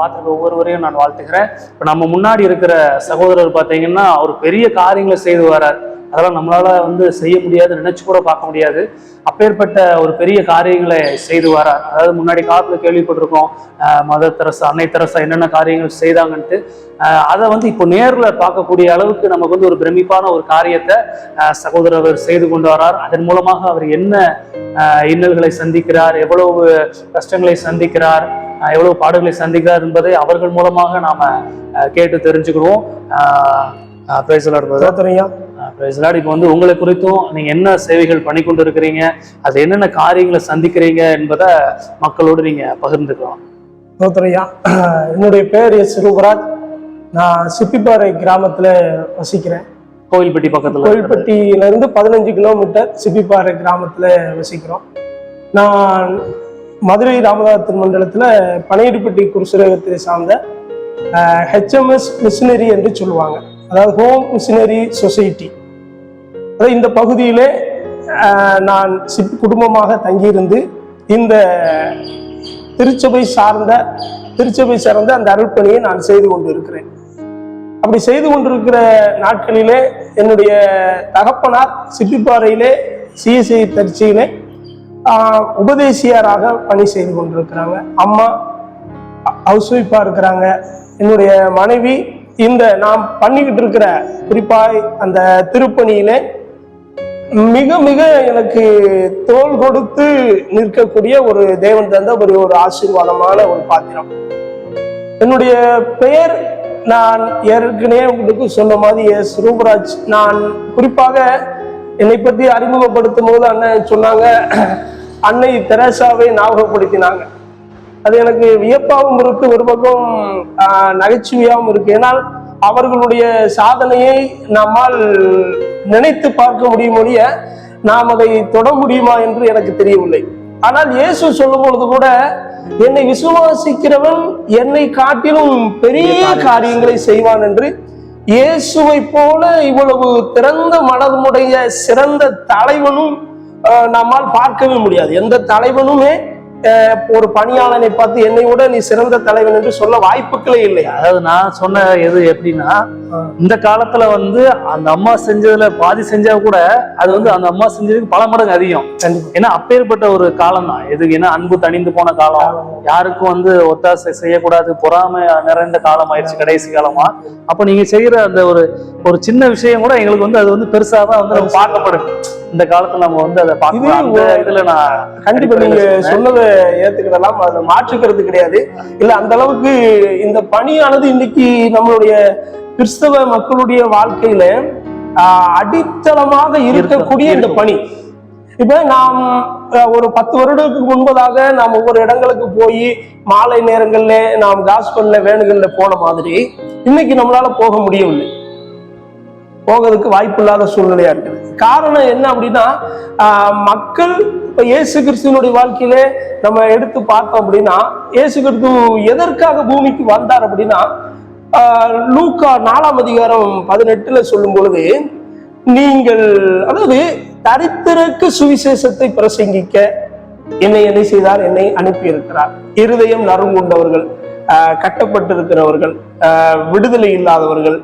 பார்த்துருக்க ஒவ்வொருவரையும் நான் வாழ்த்துக்கிறேன். இப்போ நம்ம முன்னாடி இருக்கிற சகோதரர் பார்த்தீங்கன்னா அவர் பெரிய காரியங்களை செய்து வரார். அதெல்லாம் நம்மளால வந்து செய்ய முடியாது, நினைச்சு கூட பார்க்க முடியாது. அப்பேற்பட்ட ஒரு பெரிய காரியங்களை செய்து வரார். அதாவது முன்னாடி காலத்துல கேள்விப்பட்டிருக்கோம் மதர் தெரசா, அன்னை தெரசா என்னென்ன காரியங்கள் செய்தாங்கன்ட்டு. அதை வந்து இப்போ நேர்ல பார்க்கக்கூடிய அளவுக்கு நமக்கு வந்து ஒரு பிரமிப்பான ஒரு காரியத்தை சகோதரர் செய்து கொண்டு வரார். அதன் மூலமாக அவர் என்ன இன்னல்களை சந்திக்கிறார், எவ்வளவு கஷ்டங்களை சந்திக்கிறார், எவ்வளவு பாடுகளை சந்திக்கிறார் என்பதை அவர்கள் மூலமாக நாம கேட்டு தெரிஞ்சுக்கிறோம். இப்போ வந்து உங்களை குறித்தும் நீங்க என்ன சேவைகள் பண்ணி கொண்டு இருக்கிறீங்க, அது என்னென்ன காரியங்களை சந்திக்கிறீங்க என்பதை மக்களோடு நீங்க பகிர்ந்துக்கலாம். என்னுடைய பேர் எஸ் ரூபராஜ். நான் சிப்பிப்பாறை கிராமத்துல வசிக்கிறேன். கோவில்பட்டி பக்கத்துல, கோவில்பட்டியில இருந்து 15 கிலோமீட்டர் சிப்பிப்பாறை கிராமத்துல வசிக்கிறோம். நான் மதுரை ராமநாதத்தின் மண்டலத்துல பனையடிப்பட்டி குருசுரகத்தை சார்ந்த HMS மிஷினரி என்று சொல்லுவாங்க, அதாவது ஹோம் மிஷினரி சொசைட்டி. அதாவது இந்த பகுதியிலே நான் குடும்பமாக தங்கியிருந்து இந்த திருச்சபை சார்ந்த அந்த அருள்பணியை நான் செய்து கொண்டு இருக்கிறேன். அப்படி செய்து கொண்டிருக்கிற நாட்களிலே என்னுடைய தகப்பனார் சிப்பிப்பாறையிலே CSI திருச்சியிலே உபதேசியராக பணி செய்து கொண்டிருக்கிறாங்க. அம்மா ஹவுஸ் ஒய்ஃபா இருக்கிறாங்க. என்னுடைய மனைவி இந்த நாம் பண்ணிக்கிட்டு இருக்கிற குறிப்பாய் அந்த திருப்பணியிலே மிக மிக எனக்கு தோள் கொடுத்து நிற்கக்கூடிய ஒரு தேவன் தந்த ஒரு ஆசீர்வாதமான ஒரு பாத்திரம். என்னுடைய பெயர் நான் ஏற்கனவே உங்களுக்கு சொன்ன மாதிரி எஸ் ரூபராஜ். நான் குறிப்பாக என்னை பற்றி அறிமுகப்படுத்தும் போது அண்ணன் சொன்னாங்க, அன்னை தெரசாவை ஞாபகப்படுத்தினாங்க. அது எனக்கு வியப்பாகவும் இருக்கு, ஒரு பக்கம் நகைச்சுவையாகவும் இருக்கு. ஏன்னால் அவர்களுடைய சாதனையை நம்மால் நினைத்து பார்க்க முடியுமொழிய நாம் அதை தொட முடியுமா என்று எனக்கு தெரியவில்லை. ஆனால் இயேசு சொல்லும் பொழுது கூட, என்னை விசுவாசிக்கிறவன் என்னை காட்டிலும் பெரிய காரியங்களை செய்வான் என்று, இயேசுவை போல இவ்வளவு திறந்த மனதுடைய சிறந்த தலைவனும் நம்மால் பார்க்கவே முடியாது. எந்த தலைவனுமே ஒரு பணியாளனை பார்த்து என்னை விட நீ சிறந்த தலைவன் என்று சொல்ல வாய்ப்புகளே இல்லை. அதாவது நான் சொன்ன எது எப்படின்னா, இந்த காலத்துல வந்து அந்த அம்மா செஞ்சதுல பாதி செஞ்சா கூட அது வந்து அந்த அம்மா செஞ்சதுக்கு பல மடங்கு அதிகம். ஏன்னா அப்பேற்பட்ட ஒரு காலம் தான் எதுக்கு, ஏன்னா அன்பு தணிந்து போன காலம், யாருக்கும் வந்து ஒத்தாசை செய்யக்கூடாது, பொறாமை நிறைந்த காலம் ஆயிடுச்சு கடைசி காலமா. அப்ப நீங்க செய்யற அந்த ஒரு சின்ன விஷயம் கூட எங்களுக்கு வந்து அது வந்து பெருசாதான் வந்து நம்ம பார்க்கப்படுது. இந்த காலத்துல நம்ம வந்து அதை பார்க்கலாம். இதுல நான் கண்டிப்பா நீங்க சொன்னதை ஏத்துக்கிடலாம், அதை மாற்றுக்கிறது கிடையாது. இல்ல அந்த அளவுக்கு இந்த பணியானது இன்னைக்கு நம்மளுடைய கிறிஸ்தவ மக்களுடைய வாழ்க்கையில அடித்தளமாக இருக்கக்கூடிய இந்த பணி. இப்ப நாம் ஒரு 10 வருடத்துக்கு முன்பதாக நாம் ஒவ்வொரு இடங்களுக்கு போய் மாலை நேரங்கள்ல நாம் காஸ்பல்ல வேணுகள்ல போன மாதிரி இன்னைக்கு நம்மளால போக முடியவில்லை, போகிறதுக்கு வாய்ப்பு இல்லாத சூழ்நிலையா இருக்குது. காரணம் என்ன அப்படின்னா, மக்கள் இப்ப இயேசு கிறிஸ்துவனுடைய வாழ்க்கையில நம்ம எடுத்து பார்த்தோம் அப்படின்னா, இயேசு கிறிஸ்து எதற்காக பூமிக்கு வந்தார் அப்படின்னா, லூக்கா 4ஆம் அதிகாரம் 18 சொல்லும் பொழுது, நீங்கள் அதாவது தரித்திரருக்கு சுவிசேஷத்தை பிரசங்கிக்க என்னை செய்தார், என்னை அனுப்பி இருக்கிறார். இருதயம் நறுங்குண்டவர்கள், கட்டப்பட்டிருக்கிறவர்கள், விடுதலை இல்லாதவர்கள்,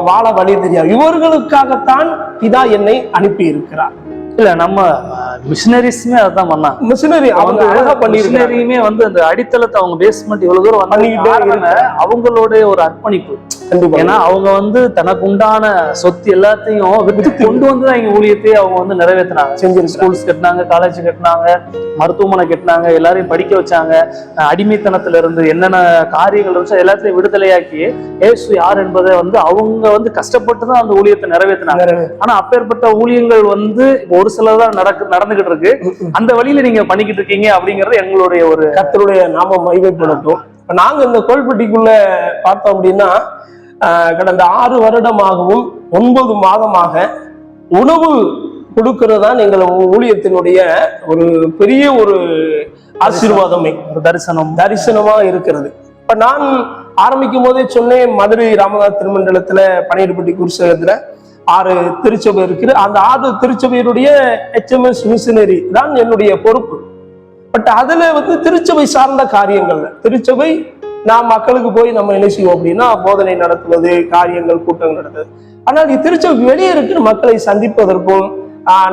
வாழ வழி தெரியாது, இவர்களுக்காகத்தான் பிதா என்னை அனுப்பி இருக்கிறார். இல்ல நம்ம மிஷினரிஸ்மே அதான் பண்ணாங்க. மிஷினரி அவங்க அழகா மிஷினரியுமே வந்து அந்த அடித்தளத்தை அவங்க பேஸ்மெண்ட் இவ்வளவு தூரம் பண்ணிக்கிட்டே அவங்களுடைய ஒரு அர்ப்பணிப்பு. ஏன்னா அவங்க வந்து தனக்கு உண்டான சொத்து எல்லாத்தையும் விட்டு கொண்டு வந்துதான் எங்க ஊழியத்தையே அவங்க வந்து நிறைவேற்றினாங்க. ஸ்கூல்ஸ் கட்டினாங்க, காலேஜ் கட்டினாங்க, மருத்துவமனை கட்டினாங்க, எல்லாரையும் படிக்க வச்சாங்க. அடிமைத்தனத்துல இருந்து என்னென்ன காரியங்கள் இருந்துச்சோ எல்லாத்தையும் விடுதலையாக்கி இயேசு யார் என்பதை வந்து அவங்க வந்து கஷ்டப்பட்டுதான் அந்த ஊழியத்தை நிறைவேற்றினாங்க. ஆனா அப்பேற்பட்ட ஊழியங்கள் வந்து ஒரு சிலதான் நடந்துகிட்டு இருக்கு. அந்த வழியில நீங்க பண்ணிக்கிட்டு இருக்கீங்க அப்படிங்கறது எங்களுடைய ஒரு கர்த்தருடைய நாம மகிமைப்படட்டும். நாங்க இந்த கோவில்பட்டிக்குள்ள பார்த்தோம் அப்படின்னா, கடந்த 6 வருடமாகவும் 9 மாதமாக உணவு கொடுக்கிறதுதான் எங்கள் ஊழியத்தினுடைய ஒரு பெரிய ஒரு ஆசீர்வாதமே, தரிசனமா இருக்கிறது. இப்ப நான் ஆரம்பிக்கும் போதே சொன்னேன், மதுரை ராமநாத திருமண்டலத்துல பனையடிப்பட்டி குருசகத்துல 6 திருச்சபை இருக்குது. அந்த 6 திருச்சபையினுடைய HMS மிஷினரி தான் என்னுடைய பொறுப்பு. பட் அதுல வந்து திருச்சபை சார்ந்த காரியங்கள்ல, திருச்சபை நாம் மக்களுக்கு போய் நம்ம என்ன செய்வோம் அப்படின்னா போதனை நடத்துவது, காரியங்கள், கூட்டங்கள் நடத்துவது. ஆனால் திருச்சபைக்கு வெளியே இருக்கிற மக்களை சந்திப்பதற்கும்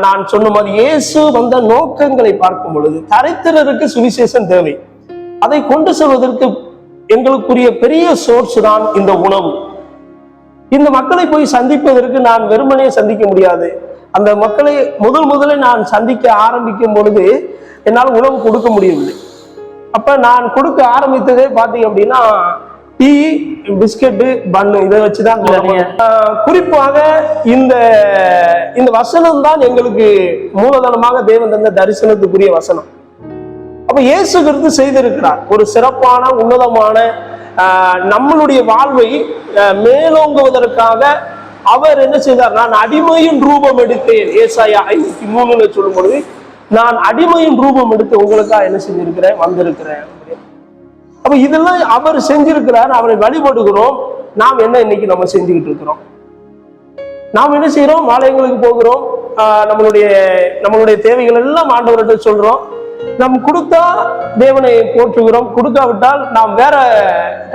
நான் சொன்ன மாதிரி இயேசு வந்த நோக்கங்களை பார்க்கும் பொழுது தரித்திரருக்கு சுவிசேஷம் தேவை. அதை கொண்டு செல்வதற்கு எங்களுக்குரிய பெரிய சோர்ஸ் தான் இந்த உணவு. இந்த மக்களை போய் சந்திப்பதற்கு நான் வெறுமனே சந்திக்க முடியாது. அந்த மக்களை முதலில் நான் சந்திக்க ஆரம்பிக்கும் பொழுது என்னால் உணவு கொடுக்க முடியவில்லை. அப்ப நான் கொடுக்க ஆரம்பித்ததே பாத்தீங்க அப்படின்னா டீ, பிஸ்கெட்டு, பன்னு இதை வச்சுதான். குறிப்பாக இந்த வசனம் தான் எங்களுக்கு மூலதனமாக தேவன் தந்த தரிசனத்துக்குரிய வசனம். அப்ப இயேசு கிறிஸ்து செய்திருக்கிறார் ஒரு சிறப்பான உன்னதமான நம்மளுடைய வாழ்வை மேலோங்குவதற்காக அவர் என்ன செய்தார்? நான் அடிமையின் ரூபம் எடுத்தேன். ஏசாயா 53 சொல்லும் பொழுது நான் அடிமையின் ரூபம் எடுத்து உங்களுக்காக என்ன செஞ்சிருக்கிறேன், வந்திருக்கிறேன். அப்ப இதெல்லாம் அவர் செஞ்சிருக்கிறார். அவரை வழிபடுகிறோம். நாம் என்ன இன்னைக்கு நம்ம செஞ்சுக்கிட்டு இருக்கிறோம்? நாம் என்ன செய்யறோம்? ஆலயங்களுக்கு போகிறோம். நம்மளுடைய தேவைகள் எல்லாம் ஆண்டவர்கிட்ட சொல்றோம். நாம் கொடுத்தா தேவனை போற்றுகிறோம், கொடுக்காவிட்டால் நாம் வேற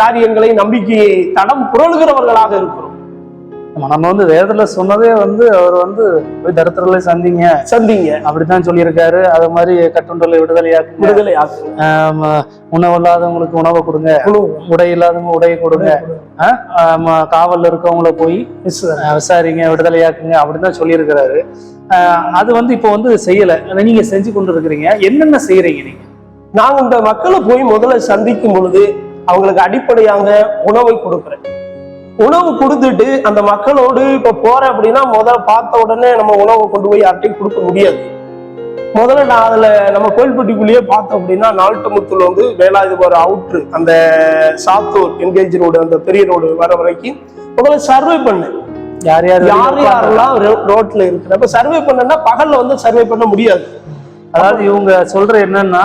காரியங்களை, நம்பிக்கையை தடம் புரளுகிறவர்களாக இருக்கிறோம். நம்ம வந்து வேதத்துல சொன்னதே வந்து அவர் வந்து போய் தரித்திரர்களை சந்திங்க அப்படித்தான் சொல்லியிருக்காரு. அது மாதிரி கட்டுண்டலை விடுதலையாக்கு, உணவு இல்லாதவங்களுக்கு உணவை கொடுங்க, உடை இல்லாதவங்க உடையை கொடுங்க, காவல்ல இருக்கவங்கள போய் விசாரிங்க, விடுதலையாக்குங்க அப்படிதான் சொல்லியிருக்கிறாரு. அது வந்து இப்போ வந்து செய்யல, நீங்க செஞ்சு கொண்டு இருக்கிறீங்க. என்னென்ன செய்யறீங்க நீங்க? நான் இந்த மக்களை போய் முதல்ல சந்திக்கும் பொழுது அவங்களுக்கு அடிப்படையாக உணவை கொடுக்குறேன். உணவு கொடுத்துட்டு அந்த மக்களோடு இப்ப போறேன் அப்படின்னா முதல்ல பார்த்த உடனே நம்ம உணவை கொண்டு போய் யார்ட்டையும் கொடுக்க முடியாது. முதல்ல நான் அதுல நம்ம கோயில்பட்டிக்குள்ளேயே பார்த்தோம் அப்படின்னா நால்டமுத்துல வந்து வேலாயுதபுர அவுட்ரு அந்த சாத்தூர் என்கேஜ் ரோடு, அந்த பெரிய ரோடு வர வரைக்கும் முதல்ல சர்வே பண்ணேன். யாரெல்லாம் ரோட்ல இருக்கிற. இப்ப சர்வே பண்ணா பகல்ல வந்து சர்வே பண்ண முடியாது. அதாவது இவங்க சொல்ற என்னன்னா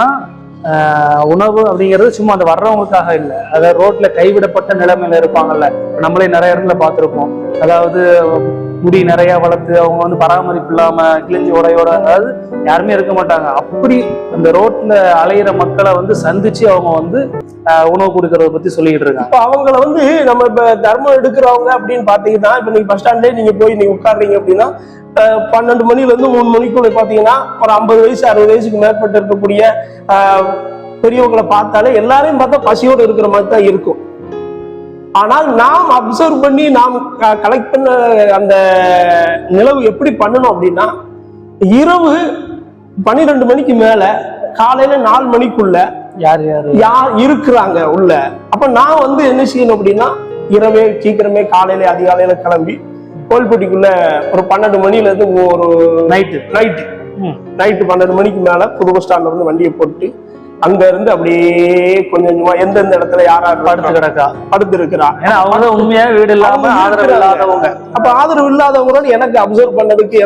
உணவு அப்படிங்கிறது சும்மா அந்த வர்றவங்களுக்காக இல்லை, அதாவது ரோட்ல கைவிடப்பட்ட நிலைமையில இருப்பாங்கல்ல. நம்மளே நிறைய இடத்துல பார்த்துருப்போம். அதாவது முடி நிறைய வளர்த்து அவங்க வந்து பராமரிப்பு இல்லாம கிழிஞ்சி உடையோட, அதாவது யாருமே இருக்க மாட்டாங்க. அப்படி அந்த ரோட்ல அலையிற மக்களை வந்து சந்திச்சு அவங்க வந்து உணவு கொடுக்கறத பத்தி சொல்லிட்டு இருக்காங்க. இப்ப அவங்களை வந்து நம்ம இப்ப தர்மம் எடுக்கிறவங்க அப்படின்னு பாத்தீங்கன்னா, இப்ப நீங்க பஸ் ஸ்டாண்ட்லயே நீங்க போய் நீங்க உட்காடுறீங்க அப்படின்னா 12 மணில இருந்து 3 மணிக்குள்ள பாத்தீங்கன்னா ஒரு 50 வயசு 60 வயசுக்கு மேற்பட்டு இருக்கக்கூடிய பெரியவங்களை பார்த்தாலே எல்லாரையும் பார்த்தா பசியோடு இருக்கிற மாதிரி தான் இருக்கும். ஆனால் நாம் அப்சர்வ் பண்ணி நாம் கலெக்ட் பண்ண அந்த நிலவு எப்படி பண்ணணும் அப்படின்னா, இரவு 12 மணிக்கு மேல காலையில 4 மணிக்குள்ள யார் இருக்கிறாங்க உள்ள. அப்ப நான் வந்து என்ன செய்யணும் அப்படின்னா, இரவே சீக்கிரமே காலையில அதிகாலையில கிளம்பி கோயில்பட்டிக்குள்ள ஒரு 12 மணில இருந்து ஒரு நைட்டு 12 மணிக்கு மேல புது பஸ் ஸ்டாண்ட்ல இருந்து வண்டியை போட்டு அங்க இருந்து அப்படியே கொஞ்சம் கொஞ்சமா எந்தெந்த இடத்துல யாராரு படுத்து இருக்கிறா. ஏன்னா அவங்க உண்மையா வீடு இல்லாம ஆதரவு இல்லாதவங்க. அப்ப ஆதரவு இல்லாதவங்களோட எனக்கு அப்சர்வ் பண்ணதுக்கு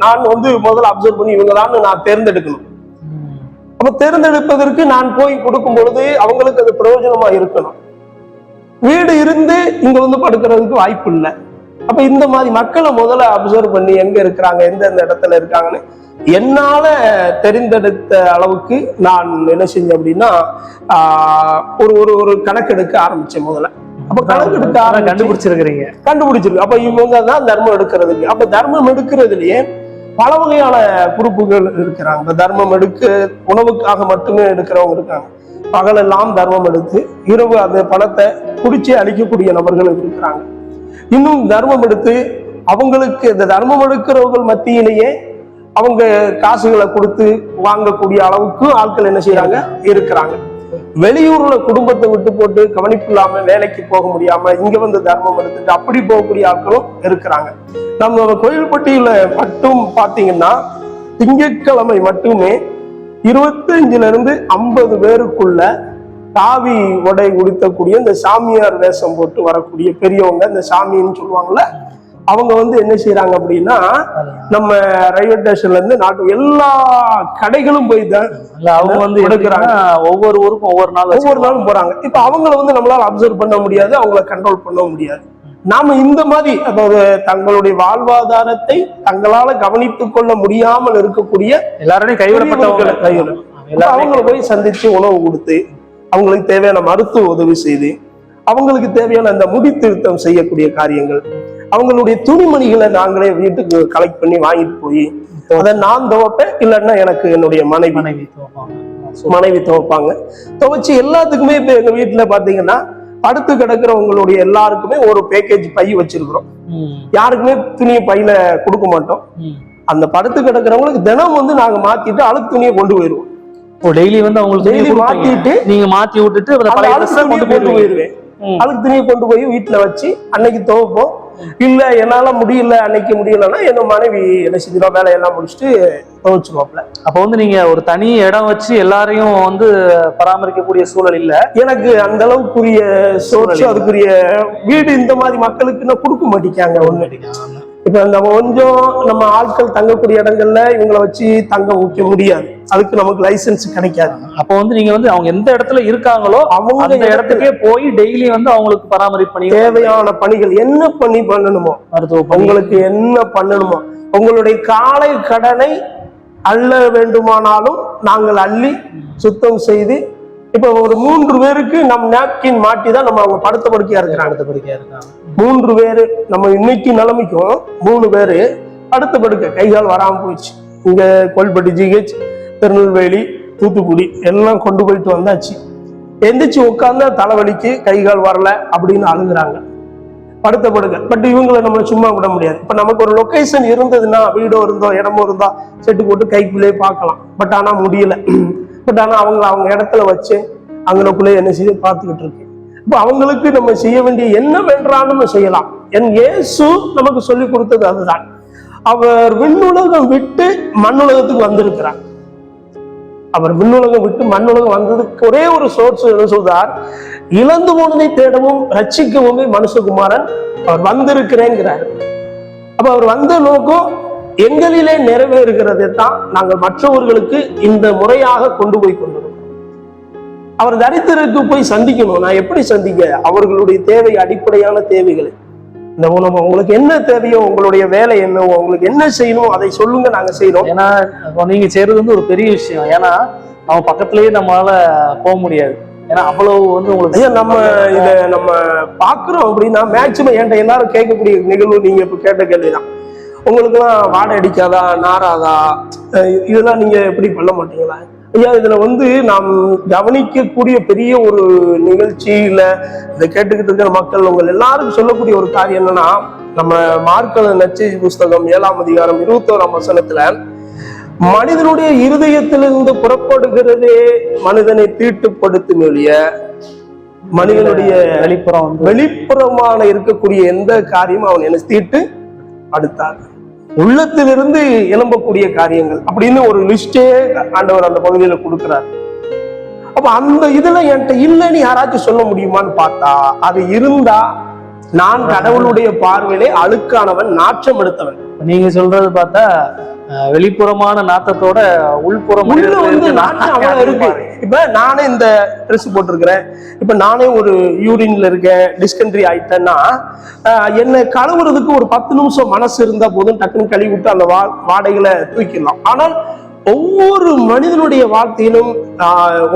நான் வந்து முதல்ல அப்சர்வ் பண்ணி இவங்கதான் நான் தேர்ந்தெடுக்கணும். அப்ப தேர்ந்தெடுப்பதற்கு நான் போய் கொடுக்கும் பொழுது அவங்களுக்கு அது பிரயோஜனமா இருக்கணும். வீடு இருந்து இங்க வந்து படுக்கிறதுக்கு வாய்ப்பு இல்லை. அப்ப இந்த மாதிரி மக்களை முதல்ல அப்சர்வ் பண்ணி எங்க இருக்கிறாங்க, எந்தெந்த இடத்துல இருக்காங்கன்னு என்னால தெரிந்தெடுத்த அளவுக்கு நான் என்ன செஞ்சேன் அப்படின்னா ஒரு கணக்கெடுக்க ஆரம்பிச்சேன் முதல்ல. அப்ப கணக்கெடுக்க கண்டுபிடிச்சிருக்கு. அப்ப இவங்க தான் தர்மம் எடுக்கிறதுக்கு. அப்ப தர்மம் எடுக்கிறதுலயே பல வகையான குரூப்புகள் இருக்கிறாங்க. இந்த தர்மம் உணவுக்காக மட்டுமே எடுக்கிறவங்க இருக்காங்க. பகலெல்லாம் தர்மம் எடுத்து இரவு அந்த பணத்தை குடிச்சு அழிக்கக்கூடிய நபர்கள் இருக்கிறாங்க. இன்னும் தர்மம் எடுத்து அவங்களுக்கு இந்த தர்மம் எடுக்கிறவர்கள் மத்தியிலேயே அவங்க காசுகளை கொடுத்து வாங்கக்கூடிய அளவுக்கு ஆட்கள் என்ன செய்யறாங்க இருக்கிறாங்க. வெளியூர்ல குடும்பத்தை விட்டு போட்டு கவனிப்பு இல்லாம வேலைக்கு போக முடியாம இங்க வந்து தர்மம் எடுத்துட்டு அப்படி போகக்கூடிய ஆட்களும் இருக்கிறாங்க. நம்ம கோயில்பட்டியில மட்டும் பாத்தீங்கன்னா திங்கட்கிழமை மட்டுமே 25 இருந்து 50 பேருக்குள்ள காவி உடை உடுத்தக்கூடிய இந்த சாமியார் வேஷம் போட்டு வரக்கூடிய பெரியவங்க, இந்த சாமின்னு சொல்லுவாங்கல்ல, அவங்க வந்து என்ன செய்யறாங்க அப்படின்னா நம்ம ரயில்வே ஸ்டேஷன்ல இருந்து நாட்டு எல்லா கடைகளும் போய் தான் அவங்க வந்து எடுக்கிறாங்க. ஒவ்வொரு ஊருக்கும் ஒவ்வொரு நாளும் போறாங்க. இப்ப அவங்களை வந்து நம்மளால அப்சர்வ் பண்ண முடியாது, அவங்களை கண்ட்ரோல் பண்ண முடியாது. நாம இந்த மாதிரி அதாவது தங்களுடைய வாழ்வாதாரத்தை தங்களால கவனித்துக் கொள்ள முடியாமல் இருக்கக்கூடிய எல்லாரையும் கைவிடப்பட்டவங்களை அவங்களை போய் சந்திச்சு உணவு கொடுத்து அவங்களுக்கு தேவையான மருத்துவ உதவி செய்து, அவங்களுக்கு தேவையான அந்த முடி திருத்தம் செய்யக்கூடிய காரியங்கள், அவங்களுடைய துணிமணிகளை நாங்களே வீட்டுக்கு கலெக்ட் பண்ணி வாங்கிட்டு போய் அதை நான் துவைப்பேன், இல்லைன்னா எனக்கு என்னுடைய மனைவி துவைப்பாங்க. துவைச்சு எல்லாத்துக்குமே இப்ப எங்க வீட்டுல பாத்தீங்கன்னா படுத்து கிடக்கிறவங்களுடைய எல்லாருக்குமே ஒரு பேக்கேஜ் பை வச்சிருக்கிறோம். யாருக்குமே துணியை பையில கொடுக்க மாட்டோம். அந்த படுத்து கிடக்கிறவங்களுக்கு தினம் வந்து நாங்க மாத்திட்டு அழுக்கு துணியை கொண்டு போயிருவோம். டெய்லி வந்து அவங்களுக்கு டெய்லி மாத்திட்டு நீங்க மாத்தி விட்டுட்டு கொண்டு போயிருவேன். அழுக்கு துணியை கொண்டு போய் வீட்டுல வச்சு அன்னைக்கு துவைப்போம். இல்ல என்னால முடியல, அன்னைக்கு முடியலன்னா என்ன மனைவி என்ன செஞ்சிடும், வேலையெல்லாம் முடிச்சுட்டு துவைச்சிருவாப்ல. அப்ப வந்து நீங்க ஒரு தனி இடம் வச்சு எல்லாரையும் வந்து பராமரிக்கக்கூடிய சூழல் இல்ல. எனக்கு அந்த அளவுக்குரிய சோர்ஸ், அதுக்குரிய வீடு இந்த மாதிரி மக்களுக்கு இன்னும் கொடுக்க மாட்டேங்காங்க. ஒண்ணு இப்ப நம்ம கொஞ்சம் நம்ம ஆட்கள் தங்கக்கூடிய இடங்கள்ல இவங்களை வச்சு தங்க வைக்க முடியாது, அதுக்கு நமக்கு லைசன்ஸ் கிடைக்காது. அப்ப வந்து நீங்க வந்து அவங்க எந்த இடத்துல இருக்காங்களோ அவங்க அந்த இடத்துக்கே போய் டெய்லி வந்து அவங்களுக்கு பராமரிப்பு பண்ணி தேவையான பணிகள் என்ன பண்ணணுமோ, உங்களுக்கு என்ன பண்ணணுமோ, உங்களுடைய காலை கடனை அள்ள வேண்டுமானாலும் நாங்கள் அள்ளி சுத்தம் செய்து, இப்ப ஒரு 3 பேருக்கு நம்ம நாப்கின் மாட்டி தான் நம்ம அவங்க படுத்த படுக்கையா இருக்கிறாங்க. 3 பேரு நம்ம இன்னைக்கு நிலைமைக்கும் 3 பேரு படுத்த படுக்கை, கைகால் வராம போயிடுச்சு. இங்க கோல்பட்டி ஜிஹெச், திருநெல்வேலி, தூத்துக்குடி எல்லாம் கொண்டு போயிட்டு வந்தாச்சு. எந்திரிச்சு உட்கார்ந்தா தலைவலிக்கு, கைகால் வரல அப்படின்னு அழுகுறாங்க, படுத்த படுக்க. பட் இவங்களை நம்ம சும்மா விட முடியாது. இப்ப நமக்கு ஒரு லொகேஷன் இருந்ததுன்னா, வீடோ இருந்தோ இடமோ இருந்தா செட்டு போட்டு கைக்குள்ளே பார்க்கலாம். பட் ஆனா முடியல. பட் ஆனா அவங்க இடத்துல வச்சு அங்கனக்குள்ளே என்ன செய்ய பார்த்துக்கிட்டு இருக்கு. இப்ப அவங்களுக்கு நம்ம செய்ய வேண்டிய என்ன வென்றாலும் செய்யலாம். என் இயேசு நமக்கு சொல்லி கொடுத்தது அதுதான். அவர் விண்ணுலகம் விட்டு மண்ணுலகத்துக்கு வந்திருக்கிறார். அவர் விண்ணுலகம் விட்டு மண்ணுலகம் வந்ததுக்கு ஒரே ஒரு சோர்ஸ் என்ன சொல்றார், இழந்து போனதை தேடவும் ரட்சிக்கவுமே மனுஷகுமாரன் அவர் வந்திருக்கிறேங்கிறார். அப்ப அவர் வந்த நோக்கம் எங்களிலே நிறைவேறுகிறதை தான் நாங்கள் மற்றவர்களுக்கு இந்த முறையாக கொண்டு போய் கொண்டிருக்கோம். அவர் தரித்திரருக்கு போய் சந்திக்கணும். நான் எப்படி சந்திக்க? அவர்களுடைய தேவை, அடிப்படையான தேவைகளை, இந்த உணவு, உங்களுக்கு என்ன தேவையோ, உங்களுடைய வேலை என்னவோ, உங்களுக்கு என்ன செய்யணும் அதை சொல்லுங்க, நாங்க செய்யறோம். ஏன்னா நீங்க செய்யறது வந்து ஒரு பெரிய விஷயம். ஏன்னா அவன் பக்கத்திலேயே நம்மளால போக முடியாது. ஏன்னா அவ்வளவு வந்து உங்களுக்கு நம்ம இதை நம்ம பாக்குறோம் அப்படின்னா மேக்சிமம் என்கிட்ட எல்லாரும் கேட்கக்கூடிய நிகழ்வு நீங்க இப்ப கேட்ட கேள்விதான். உங்களுக்குலாம் வாடகை அடிக்காதா, நாராதா, இதெல்லாம் நீங்க எப்படி பண்ண மாட்டீங்களா? ஐயா, இதுல வந்து நாம் கவனிக்கக்கூடிய பெரிய ஒரு நிகழ்ச்சி இல்ல, இதை கேட்டுக்கிட்டு இருக்கிற மக்கள் உங்கள் எல்லாருக்கும் சொல்லக்கூடிய ஒரு காரியம் என்னன்னா, நம்ம மார்க்க நற்செய்தி புஸ்தகம் 7ஆம் அதிகாரம் 21ஆம் வசனத்துல, மனிதனுடைய இருதயத்திலிருந்து புறப்படுகிறதே மனிதனை தீட்டுப்படுத்தும் ஒழிய மனிதனுடைய வெளிப்புறமான இருக்கக்கூடிய எந்த காரியமும் அவன் என்ன தீட்டு அடுத்தார். உள்ளத்திலிருந்து எழும்பக்கூடிய காரியங்கள் அப்படின்னு ஒரு லிஸ்டே ஆண்டவர் அந்த பகுதியில கொடுக்கிறார். அப்ப அந்த இதுல என்கிட்ட இல்லைன்னு யாராச்சும் சொல்ல முடியுமான்னு பார்த்தா, அது இருந்தா நான் கடவுளுடைய பார்வையிலே அழுக்கானவன், நாற்றம் எடுத்தவன். நீங்க சொல்றது பார்த்தா வெளிப்புறமான நாத்தத்தோட உள்புறம் வந்து நாற்றம் அவ்வளவு இருக்கு. இப்ப நானே இந்த ட்ரெஸ் போட்டிருக்கிறேன், இப்ப நானே ஒரு யூரின்ல இருக்கேன், டிஸ்கன்ட்ரி ஆயிட்டேன்னா என்னை கழுவுறதுக்கு ஒரு 10 நிமிஷம் மனசு இருந்தா போதும், டக்குன்னு கழுவி விட்டு அந்த வாடைகளை தூக்கிடலாம். ஆனால் ஒவ்வொரு மனிதனுடைய வாழ்க்கையிலும்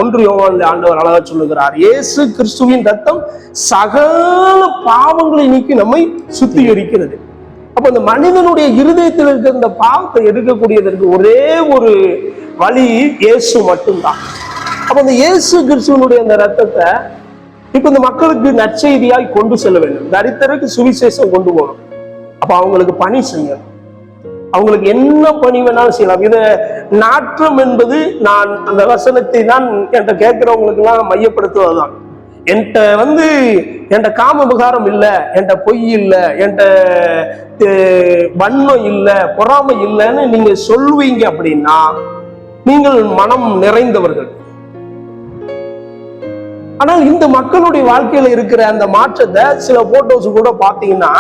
1 யோவான் ஆண்டவர் அழகா சொல்லுகிறார், இயேசு கிறிஸ்துவின் ரத்தம் சகல பாவங்களை நீக்கி நம்மை சுத்திகரிக்கிறது. அப்ப அந்த மனிதனுடைய இருதயத்தில் இருக்கிற இந்த பாவத்தை எடுக்கக்கூடியதற்கு ஒரே ஒரு வழி இயேசு மட்டும்தான். அப்ப அந்த இயேசு கிறிஸ்துவனுடைய அந்த ரத்தத்தை இப்ப இந்த மக்களுக்கு நற்செய்தியாய் கொண்டு செல்ல வேண்டும். தரித்திரருக்கு சுவிசேஷம் கொண்டு போகணும். அப்ப அவங்களுக்கு பணி செய்யணும். அவங்களுக்கு என்ன பணி வேணாலும் செய்யலாம். இத நாற்றம் என்பது நான் அந்த வசனத்தை தான் என்கிட்ட கேட்கிறவங்களுக்கு எல்லாம் மையப்படுத்துவதுதான். என்கிட்ட காம விகாரம் இல்லை, என்கிட்ட பொய் இல்லை, என்கிட்ட வன்மம் இல்லை, பொறாமை இல்லைன்னு நீங்க சொல்லுவீங்க அப்படின்னா நீங்கள் மனம் நிறைந்தவர்கள். ஆனால் இந்த மக்களுடைய வாழ்க்கையில இருக்கிற அந்த மாற்றத்தை சில போட்டோஸ் கூட பாத்தீங்கன்னா,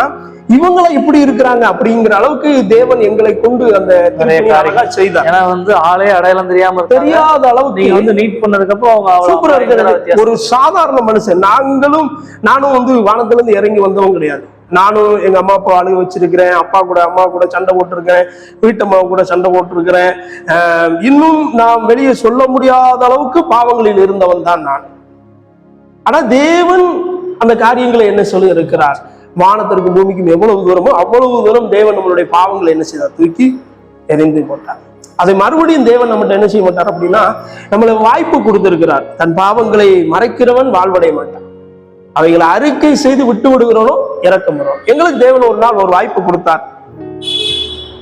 இவங்கள இப்படி இருக்கிறாங்க அப்படிங்கிற அளவுக்கு தேவன் எங்களை கொண்டு அந்த செய்தார். ஏன்னா வந்து ஆளே அடையாளம் தெரியாத அளவுக்கு நீங்க வந்து நீட் பண்ணதுக்கு அப்புறம் சூப்பரா இருக்கிறது. ஒரு சாதாரண மனுஷன், நானும் வந்து வானத்துல இருந்து இறங்கி வந்தவங்க கிடையாது. நானும் எங்க அம்மா அப்பா அழுக வச்சிருக்கிறேன், அப்பா கூட அம்மா கூட சண்டை போட்டிருக்கிறேன், வீட்டம்மா கூட சண்டை போட்டிருக்கிறேன். இன்னும் நான் வெளியே சொல்ல முடியாத அளவுக்கு பாவங்களில் இருந்தவன் தான் நான். ஆனா தேவன் அந்த காரியங்களை என்ன சொல்லி இருக்கிறார்? வானத்திற்கும் பூமிக்கும் எவ்வளவு தூரமோ அவ்வளவு தூரம் தேவன் நம்மளுடைய பாவங்களை என்ன செய்தார்? தூக்கி எறிந்து போட்டார். அதை மறுபடியும் தேவன் நம்மகிட்ட என்ன செய்ய மாட்டார் அப்படின்னா, நம்மளுக்கு வாய்ப்பு கொடுத்திருக்கிறார். தன் பாவங்களை மறைக்கிறவன் வாழ்வடைய மாட்டான், அவைகளை அறிக்கை செய்து விட்டு விடுகிறவனும் இறக்கம் வரும். எங்களுக்கு தேவன் ஒரு நாள் ஒரு வாய்ப்பு கொடுத்தார்.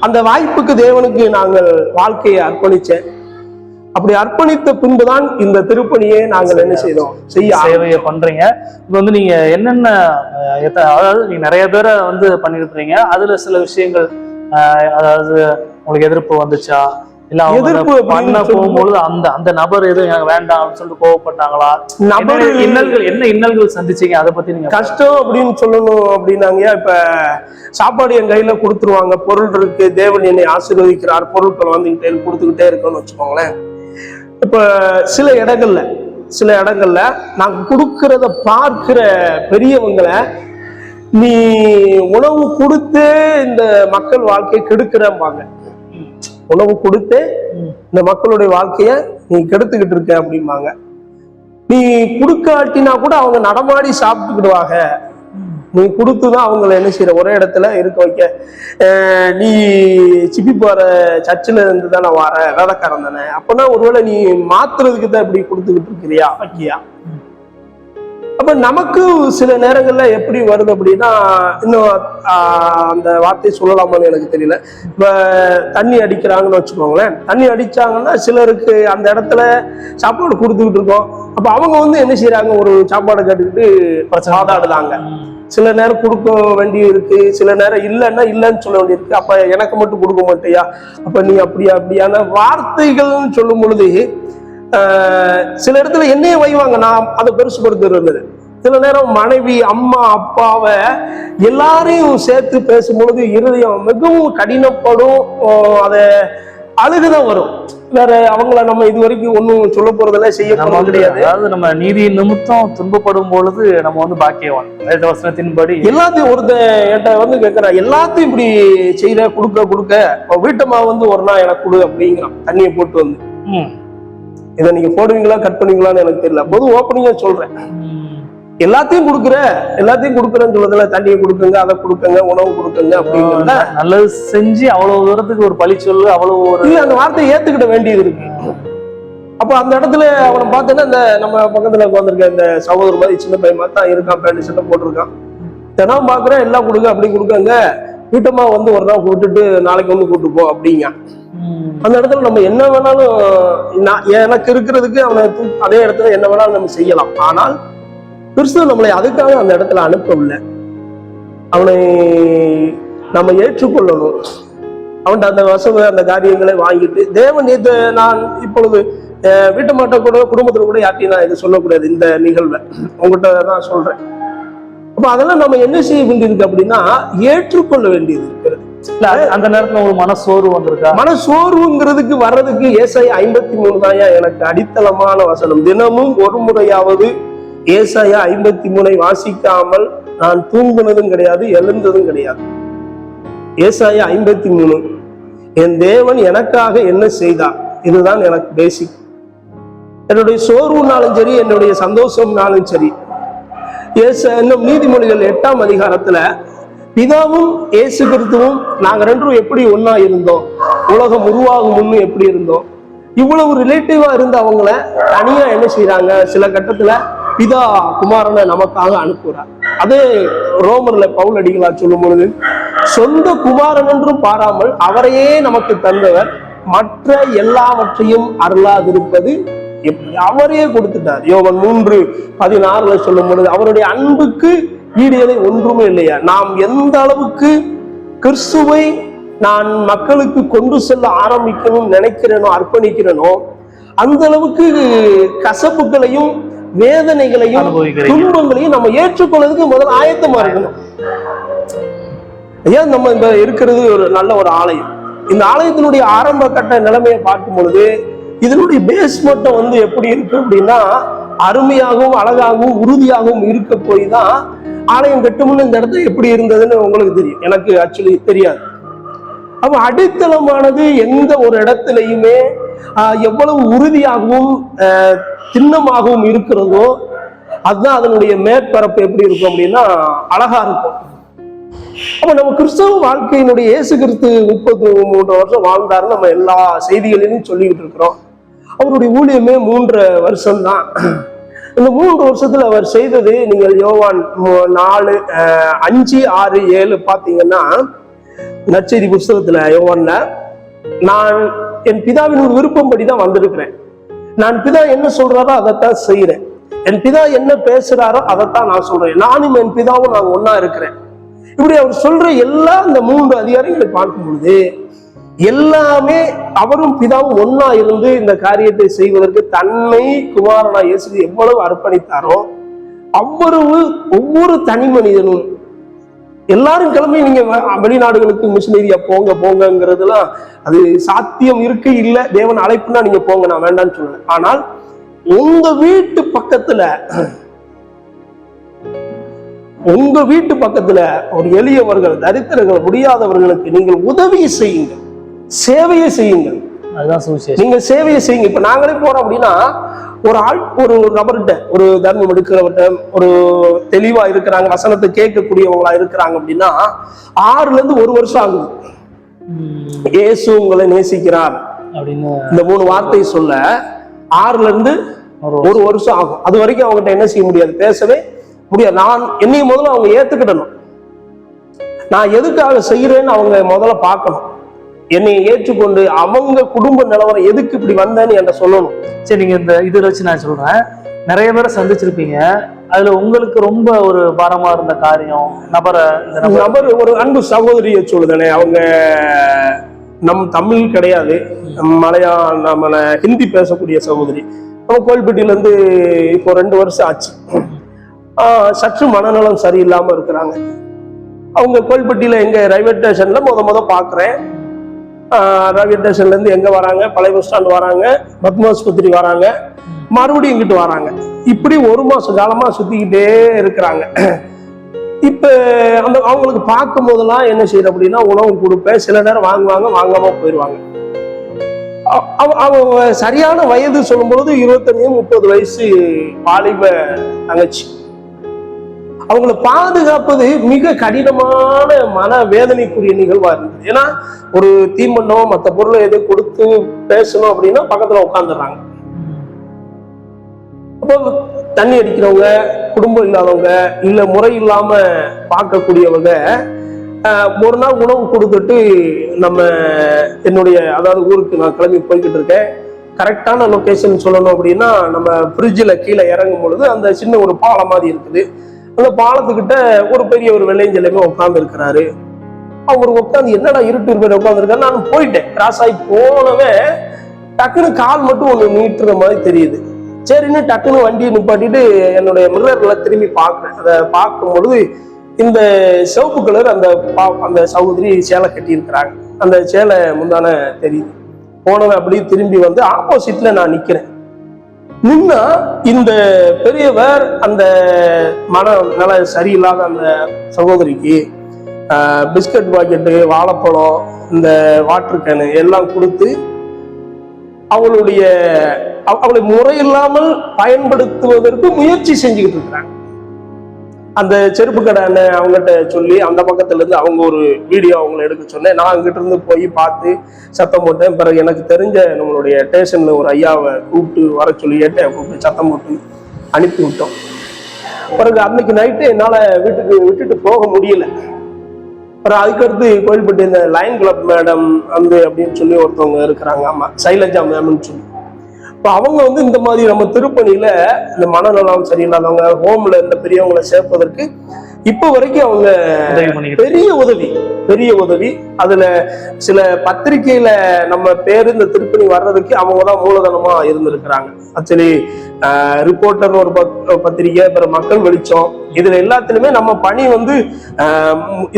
அந்த வாய்ப்புக்கு தேவனுக்கு நாங்கள் வாழ்க்கையை அர்ப்பணிச்சேன். அப்படி அர்ப்பணித்த பின்புதான் இந்த திருப்பணியை நாங்கள் என்ன செய்தோம்? சேவையை பண்றீங்க. இப்ப வந்து நீங்க என்னென்ன, அதாவது நீங்க நிறைய பேரை வந்து பண்ணிருப்பீங்க, அதுல சில விஷயங்கள் அதாவது உங்களுக்கு எதிர்ப்பு வந்துச்சா, இல்ல எதிர்ப்பு பண்ண போகும்போது அந்த அந்த நபர் எதுவும் எனக்கு வேண்டாம் அப்படின்னு சொல்லிட்டு கோவப்பட்டாங்களா? இன்னல்கள் என்ன இன்னல்கள் சந்திச்சீங்க, அதை பத்தி நீங்க? கஷ்டம் அப்படின்னு சொல்லணும் அப்படின்னாங்க, இப்ப சாப்பாடு என் கையில கொடுத்துருவாங்க, பொருள் இருக்கு, தேவன் என்னை ஆசீர்வதிக்கிறார், பொருட்கள் வந்து கொடுத்துக்கிட்டே இருக்கணும்னு வச்சுக்கோங்களேன். இப்ப சில இடங்கள்ல நாங்க கொடுக்கறத பார்க்கிற பெரியவங்களை, நீ உணவு கொடுத்து இந்த மக்கள் வாழ்க்கையை கெடுக்கிறம்பாங்க. உணவு கொடுத்து இந்த மக்களுடைய வாழ்க்கைய நீ கெடுத்துக்கிட்டு இருக்க அப்படிம்பாங்க. நீ கொடுக்காட்டினா கூட அவங்க நடமாடி சாப்பிட்டுக்கிடுவாங்க, நீ கொடுத்துதான் அவங்களை என்ன செய்யற ஒரே இடத்துல இருக்க வைக்க. நீ சிப்பி போற சர்ச்சில் இருந்து தானே வர வேலைக்காரன் தானே, அப்பனா ஒருவேளை நீ மாத்துறதுக்கு தான் இப்படி கொடுத்துக்கிட்டு இருக்கிறியா வைக்கியா? அப்ப நமக்கு சில நேரங்கள்ல எப்படி வருது அப்படின்னா, இன்னும் அந்த வார்த்தையை சொல்லலாமான்னு எனக்கு தெரியல. இப்ப தண்ணி அடிக்கிறாங்கன்னு வச்சுக்கோங்களேன். தண்ணி அடிச்சாங்கன்னா சிலருக்கு அந்த இடத்துல சாப்பாடு கொடுத்துக்கிட்டு இருக்கோம். அப்ப அவங்க வந்து என்ன செய்யறாங்க, ஒரு சாப்பாடு கேட்டுக்கிட்டு சாதாடுதாங்க. சில நேரம் கொடுக்க வேண்டி இருக்கு, சில நேரம் இல்லைன்னா இல்லைன்னு சொல்ல வேண்டியிருக்கு. அப்ப எனக்கு மட்டும் கொடுக்க மாட்டியா, அப்ப நீ அப்படியான வார்த்தைகள்னு சொல்லும் பொழுது சில இடத்துல என்னையே வைவாங்க, நான் அதை பெருசுபடுத்துறது. சில நேரம் மனைவி, அம்மா, அப்பாவை எல்லாரையும் சேர்த்து பேசும்பொழுது இருதயம் மிகவும் கடினப்படும், அதை அழுகுதான் வரும். வேற அவங்கள நம்ம இது வரைக்கும் ஒன்னும் சொல்ல போறதில்ல, செய்ய போறது கிடையாது. அதாவது நம்ம நீதி நிமித்தம் துன்பப்படும் பொழுது நம்ம வந்து பாக்கியவான் வசனத்தின்படி எல்லாத்தையும் என்கிட்ட வந்து கேட்கிறான், எல்லாத்தையும் இப்படி செய்யற கொடுக்க வீட்டம்மா வந்து ஒரு நாள் எனக்கு கொடு அப்படிங்கிறான். தண்ணியை போட்டு வந்து இதை நீங்க போடுவீங்களா கட் பண்ணுவீங்களான்னு எனக்கு தெரியல, பொது ஓப்பனிங்கா சொல்றேன். எல்லாத்தையும் கொடுக்குறேன்னு சொல்றதுல, தண்ணியை கொடுக்குங்க, அதை கொடுக்குங்க, உணவு கொடுக்குங்க அப்படிங்கிறத நல்லது செஞ்சு அவ்வளவு தூரத்துக்கு ஒரு பழி சொல்லு, அவ்வளவு ஒரு அந்த வார்த்தையை ஏத்துக்கிட வேண்டியது இருக்கு. அப்ப அந்த இடத்துல அவனை பார்த்தேன்னா, இந்த நம்ம பக்கத்துல உட்காந்துருக்க இந்த சகோதரர் மாதிரி சின்ன பையன் மாதிரி தான் இருக்கான், பேண்ட் சட்டை போட்டிருக்கான். தினம் பாக்குறேன், எல்லாம் கொடுங்க அப்படி கொடுக்கங்க, வீட்டம்மா வந்து ஒரு நாள் கூப்பிட்டுட்டு நாளைக்கு வந்து கூப்பிட்டு போ அப்படிங்க. அந்த இடத்துல நம்ம என்ன வேணாலும், எனக்கு இருக்கிறதுக்கு அவனை அதே இடத்துல என்ன வேணாலும் நம்ம செய்யலாம். ஆனால் கிறிஸ்துவ நம்மளை அதுக்காக அந்த இடத்துல அனுப்பவில்லை. அவனை நம்ம ஏற்றுக்கொள்ளணும். அவன்கிட்ட அந்த வசதி அந்த காரியங்களை வாங்கிட்டு தேவன் இது நான் இப்பொழுது வீட்டமாட்ட கூட குடும்பத்துல கூட யார்ட்டையும் நான் இதை சொல்லக்கூடாது. இந்த நிகழ்வை உங்ககிட்ட தான் சொல்றேன். அப்ப அதெல்லாம் நம்ம என்ன செய்ய வேண்டியிருக்கு அப்படின்னா, ஏற்றுக்கொள்ள வேண்டியது இருக்கிறது. அந்த நேரத்துல ஒரு மனசோர்வு வந்திருக்கா? மனசோர்வுங்கிறதுக்கு வர்றதுக்கு ஏசாயா 53 தான் எனக்கு அடித்தளமான வசனம். தினமும் ஒரு முறையாவது ஏசாயா 53 வாசிக்காமல் நான் தூங்குனதும் கிடையாது, எழுந்ததும் கிடையாது. ஏசாயா 53, என் தேவன் எனக்காக என்ன செய்தார், இதுதான் எனக்கு பேசிக். என்னுடைய சோர்வுனாலும் சரி, என்னுடைய சந்தோஷம்னாலும் சரி. இன்னும் நீதிமொழிகள் 8ஆம் அதிகாரத்துல பிதாவும் இயேசு கிறிஸ்துவும் நாங்க ரெண்டும் எப்படி ஒன்னா இருந்தோம், உலகம் உருவாகும் முன்னு எப்படி இருந்தோம், இவ்வளவு ரிலேட்டிவா இருந்த அவங்கள தனியா என்ன செய்யறாங்க, சில கட்டத்துல பிதா குமாரனை நமக்காக அனுப்புறார். அதே ரோமர்ல பவுல் அடிகளார் சொல்லும் பொழுது, சொந்த குமாரன் என்றும் பாராமல் அவரையே நமக்கு தந்தவர் மற்ற எல்லாவற்றையும் அருளாதிருப்பது எப்படி, அவரையே கொடுத்துட்டார். யோவான் 3:16 சொல்லும் பொழுது, அவருடைய அன்புக்கு ஈடுகளை ஒன்றுமே இல்லையா. நாம் எந்த அளவுக்கு கிறிஸ்துவை நான் மக்களுக்கு கொண்டு செல்ல ஆரம்பிக்கணும் நினைக்கிறேனோ, அர்ப்பணிக்கிறேனோ, அந்த அளவுக்கு கசப்புகளையும் வேதனைகளையும் துன்பங்களையும் நம்ம ஏற்றுக்கொள்வதற்கு முதல்ல ஆயத்தமா இருக்கணும். ஏன் நம்ம இந்த இருக்கிறது ஒரு நல்ல ஒரு ஆலயம். இந்த ஆலயத்தினுடைய ஆரம்ப கட்ட நிலைமையை பார்க்கும் பொழுது இதனுடைய பேஸ்மெண்ட் வந்து எப்படி இருக்கு அப்படின்னா, அருமையாகவும் அழகாகவும் உறுதியாகவும் இருக்க போய் தான் ஆலயம் கட்டும்னு இந்த இடத்துல எப்படி இருந்ததுன்னு உங்களுக்கு தெரியும், எனக்கு ஆக்சுவலி தெரியாது. அப்ப அடித்தளமானது எந்த ஒரு இடத்துலையுமே எவ்வளவு உறுதியாகவும் திண்ணமாகவும் இருக்கிறதோ அதுதான் அதனுடைய மேற்பரப்பு எப்படி இருக்கும் அப்படின்னா அழகா இருக்கும். அப்ப நம்ம கிறிஸ்தவ வாழ்க்கையினுடைய இயேசு கிறிஸ்து 33 வருஷம் வாழ்ந்தாருன்னு நம்ம எல்லா செய்திகளிலும் சொல்லிக்கிட்டு இருக்கிறோம். அவருடைய ஊழியமே 3 வருஷம் தான். இந்த 3 வருஷத்துல அவர் செய்தது, நீங்கள் யோவான் 4, 5, 6, 7 பாத்தீங்கன்னா, நற்செய்தி புஸ்தகத்துல யோவான்ல, நான் என் பிதாவின் ஒரு விருப்பம்படி தான் வந்திருக்கிறேன், நான் பிதா என்ன சொல்றாரோ அதைத்தான் செய்யறேன், என் பிதா என்ன பேசுறாரோ அதைத்தான் நான் சொல்றேன், நானும் என் பிதாவும் நான் ஒன்னா இருக்கிறேன். இப்படி அவர் சொல்ற எல்லா இந்த 3 அதிகாரங்களை பார்க்கும் பொழுது எல்லாமே அவரும் பிதாவும் ஒன்னா இருந்து இந்த காரியத்தை செய்வதற்கு தன்னை குமாரனா இயேசு எவ்வளவு அர்ப்பணித்தாரோ அவ்வளவு ஒவ்வொரு தனி மனிதனும் எல்லாரும் கிளம்பி நீங்க வெளிநாடுகளுக்கு மிஷினரியா போங்கிறதுலாம் அது சாத்தியம் இருக்கு இல்ல, தேவன் அழைப்புனா நீங்க போங்க, நான் வேண்டாம்னு சொல்லல. ஆனால் உங்க வீட்டு பக்கத்துல ஒரு எளியவர்கள், தரித்திரர்கள், முடியாதவர்களுக்கு நீங்கள் உதவி செய்யுங்கள், சேவையை செய்யுங்கள். அதுதான் சுவிசேஷம். நீங்க சேவையை செய்யுங்க. இப்ப நாங்களே போறோம் அப்படின்னா ஒரு ஆள் ஒரு நபர்கிட்ட, ஒரு தர்மம் எடுக்கிறவர்கிட்ட, ஒரு தெளிவா இருக்கிறாங்க, வசனத்தை கேட்கக்கூடியவங்களா இருக்கிறாங்க அப்படின்னா 6ல இருந்து 1 வருஷம் ஆகுது. இயேசு உங்களை நேசிக்கிறார் அப்படின்னு இந்த 3 வார்த்தையை சொல்ல 6ல இருந்து 1 வருஷம் ஆகும். அது வரைக்கும் அவங்ககிட்ட என்ன செய்ய முடியாது, பேசவே முடியாது. நான் என்னையும் முதல்ல அவங்க ஏத்துக்கிடணும், நான் எதுக்காக செய்யறேன்னு அவங்க முதல்ல பார்க்கணும், என்னை ஏற்றுக்கொண்டு அவங்க குடும்ப நிலவரம் எதுக்கு இப்படி வந்தேன்னு என்கிட்ட சொல்லணும். சரி, நீங்க இந்த இதில் வச்சு நான் சொல்றேன், நிறைய பேரை சந்திச்சிருப்பீங்க, அதுல உங்களுக்கு ரொம்ப ஒரு பாரமா இருந்த காரியம் நபர் ஒரு அன்பு சகோதரியை சொல்லுதானே, அவங்க நம் தமிழ் கிடையாது, நம்மள ஹிந்தி பேசக்கூடிய சகோதரி. நம்ம கோயில்பட்டியில இருந்து இப்போ 2 வருஷம் ஆச்சு. சற்று மனநலம் சரியில்லாம இருக்கிறாங்க. அவங்க கோயில்பட்டியில எங்க ரயில்வே ஸ்டேஷன்ல முத பாக்குறேன். ரயில்வே ஸ்டேஷன்ல இருந்து எங்க வராங்க, பழைய பஸ் ஸ்டாண்ட் வராங்க, பத்மாஸ்பத்திரி வராங்க, மறுபடியும் இங்கிட்டு வராங்க. இப்படி 1 மாச காலமா சுத்திக்கிட்டே இருக்கிறாங்க. இப்ப அவங்களுக்கு பார்க்கும் போதெல்லாம் என்ன செய்யற அப்படின்னா உணவு கொடுப்பேன், சில நேரம் வாங்குவாங்க, வாங்காம போயிடுவாங்க. அவங்க சரியான வயது சொல்லும் பொழுது 25-30 வயசு வாலிப தங்கச்சி. அவங்களை பாதுகாப்பது மிக கடினமான மன வேதனைக்குரிய நிகழ்வா இருந்தது. ஏன்னா ஒரு தீமண்டம் மற்ற பொருளை எதை கொடுத்து பேசணும் அப்படின்னா பக்கத்துல உட்காந்துடுறாங்க. அப்போ தண்ணி அடிக்கிறவங்க, குடும்பம் இல்லாதவங்க, இல்ல முறை இல்லாம பார்க்கக்கூடியவங்க ஒரு நாள் உணவு கொடுத்துட்டு அதாவது ஊருக்கு நான் கிளம்பி போய்கிட்டு இருக்கேன், கரெக்டான லொகேஷன் சொல்லணும் அப்படின்னா நம்ம பிரிட்ஜில் கீழே இறங்கும் பொழுது அந்த சின்ன ஒரு பாலம் மாதிரி இருக்குது. அந்த பாலத்துக்கிட்ட ஒரு பெரிய ஒரு வெள்ளையஞ்சலையுமே உட்கார்ந்து இருக்கிறாரு. அவர் உட்காந்து என்னடா இருட்டு பேர் உட்காந்துருக்காரு. நான் போயிட்டேன், கிராஸ் ஆகி போனவன் டக்குன்னு கால் மட்டும் ஒண்ணு நீட்டுற மாதிரி தெரியுது. சரின்னு டக்குன்னு வண்டியை நிப்பாட்டிட்டு என்னுடைய மிரர்ல திரும்பி பார்க்கிறேன். அதை பார்க்கும் பொழுது இந்த சிவப்பு கலர் அந்த சகோதரி சேலை கட்டி இருக்கிறாங்க. அந்த சேலை முந்தான தெரியுது. போனவன் அப்படியே திரும்பி வந்து ஆப்போசிட்ல நான் நிக்கிறேன். நின்னா இந்த பெரியவர் அந்த மனநல சரியில்லாத அந்த சகோதரிக்கு பிஸ்கட் பாக்கெட்டு, வாழைப்பழம், இந்த வாட்டர் கேனு எல்லாம் கொடுத்து அவளை முறையில்லாமல் பயன்படுத்துவதற்கு முயற்சி செஞ்சுக்கிட்டு இருக்கிறாங்க. அந்த செருப்பு கடை அண்ணன் அவங்ககிட்ட சொல்லி அந்த பக்கத்துல இருந்து அவங்க ஒரு வீடியோ அவங்களை எடுக்க சொன்னேன். நான் அங்கிட்ட இருந்து போய் பார்த்து சத்தம் போட்டேன். பிறகு எனக்கு தெரிஞ்ச நம்மளுடைய ஸ்டேஷன்ல ஒரு ஐயாவை கூப்பிட்டு வர சொல்லி கூப்பிட்டு சத்தம் போட்டு அனுப்பி விட்டோம். பிறகு அன்னைக்கு நைட்டு என்னால வீட்டுக்கு விட்டுட்டு போக முடியல. அப்புறம் அதுக்கடுத்து கோயில்பட்டி இந்த லைன் கிளப் மேடம் அப்படின்னு சொல்லி ஒருத்தவங்க இருக்கிறாங்க, ஆமா சைலஜா மேம்னு சொல்லி. இப்போ அவங்க இந்த மாதிரி நம்ம திருப்பணியில இந்த மனநலம் சரியில்லாதவங்க, ஹோம்ல இந்த பெரியவங்களை சேர்ப்பதற்கு இப்ப வரைக்கும் அவங்க பெரிய உதவி. அதுல சில பத்திரிகையில நம்ம பேரு இந்த திருப்பணி வர்றதுக்கு அவங்கதான் மூலதனமா இருந்திருக்கிறாங்க. ஆக்சுவலி ரிப்போர்ட்டர் ஒரு பத்திரிகை, அப்புறம் மக்கள் வெளிச்சம், இதுல எல்லாத்துலயுமே நம்ம பணி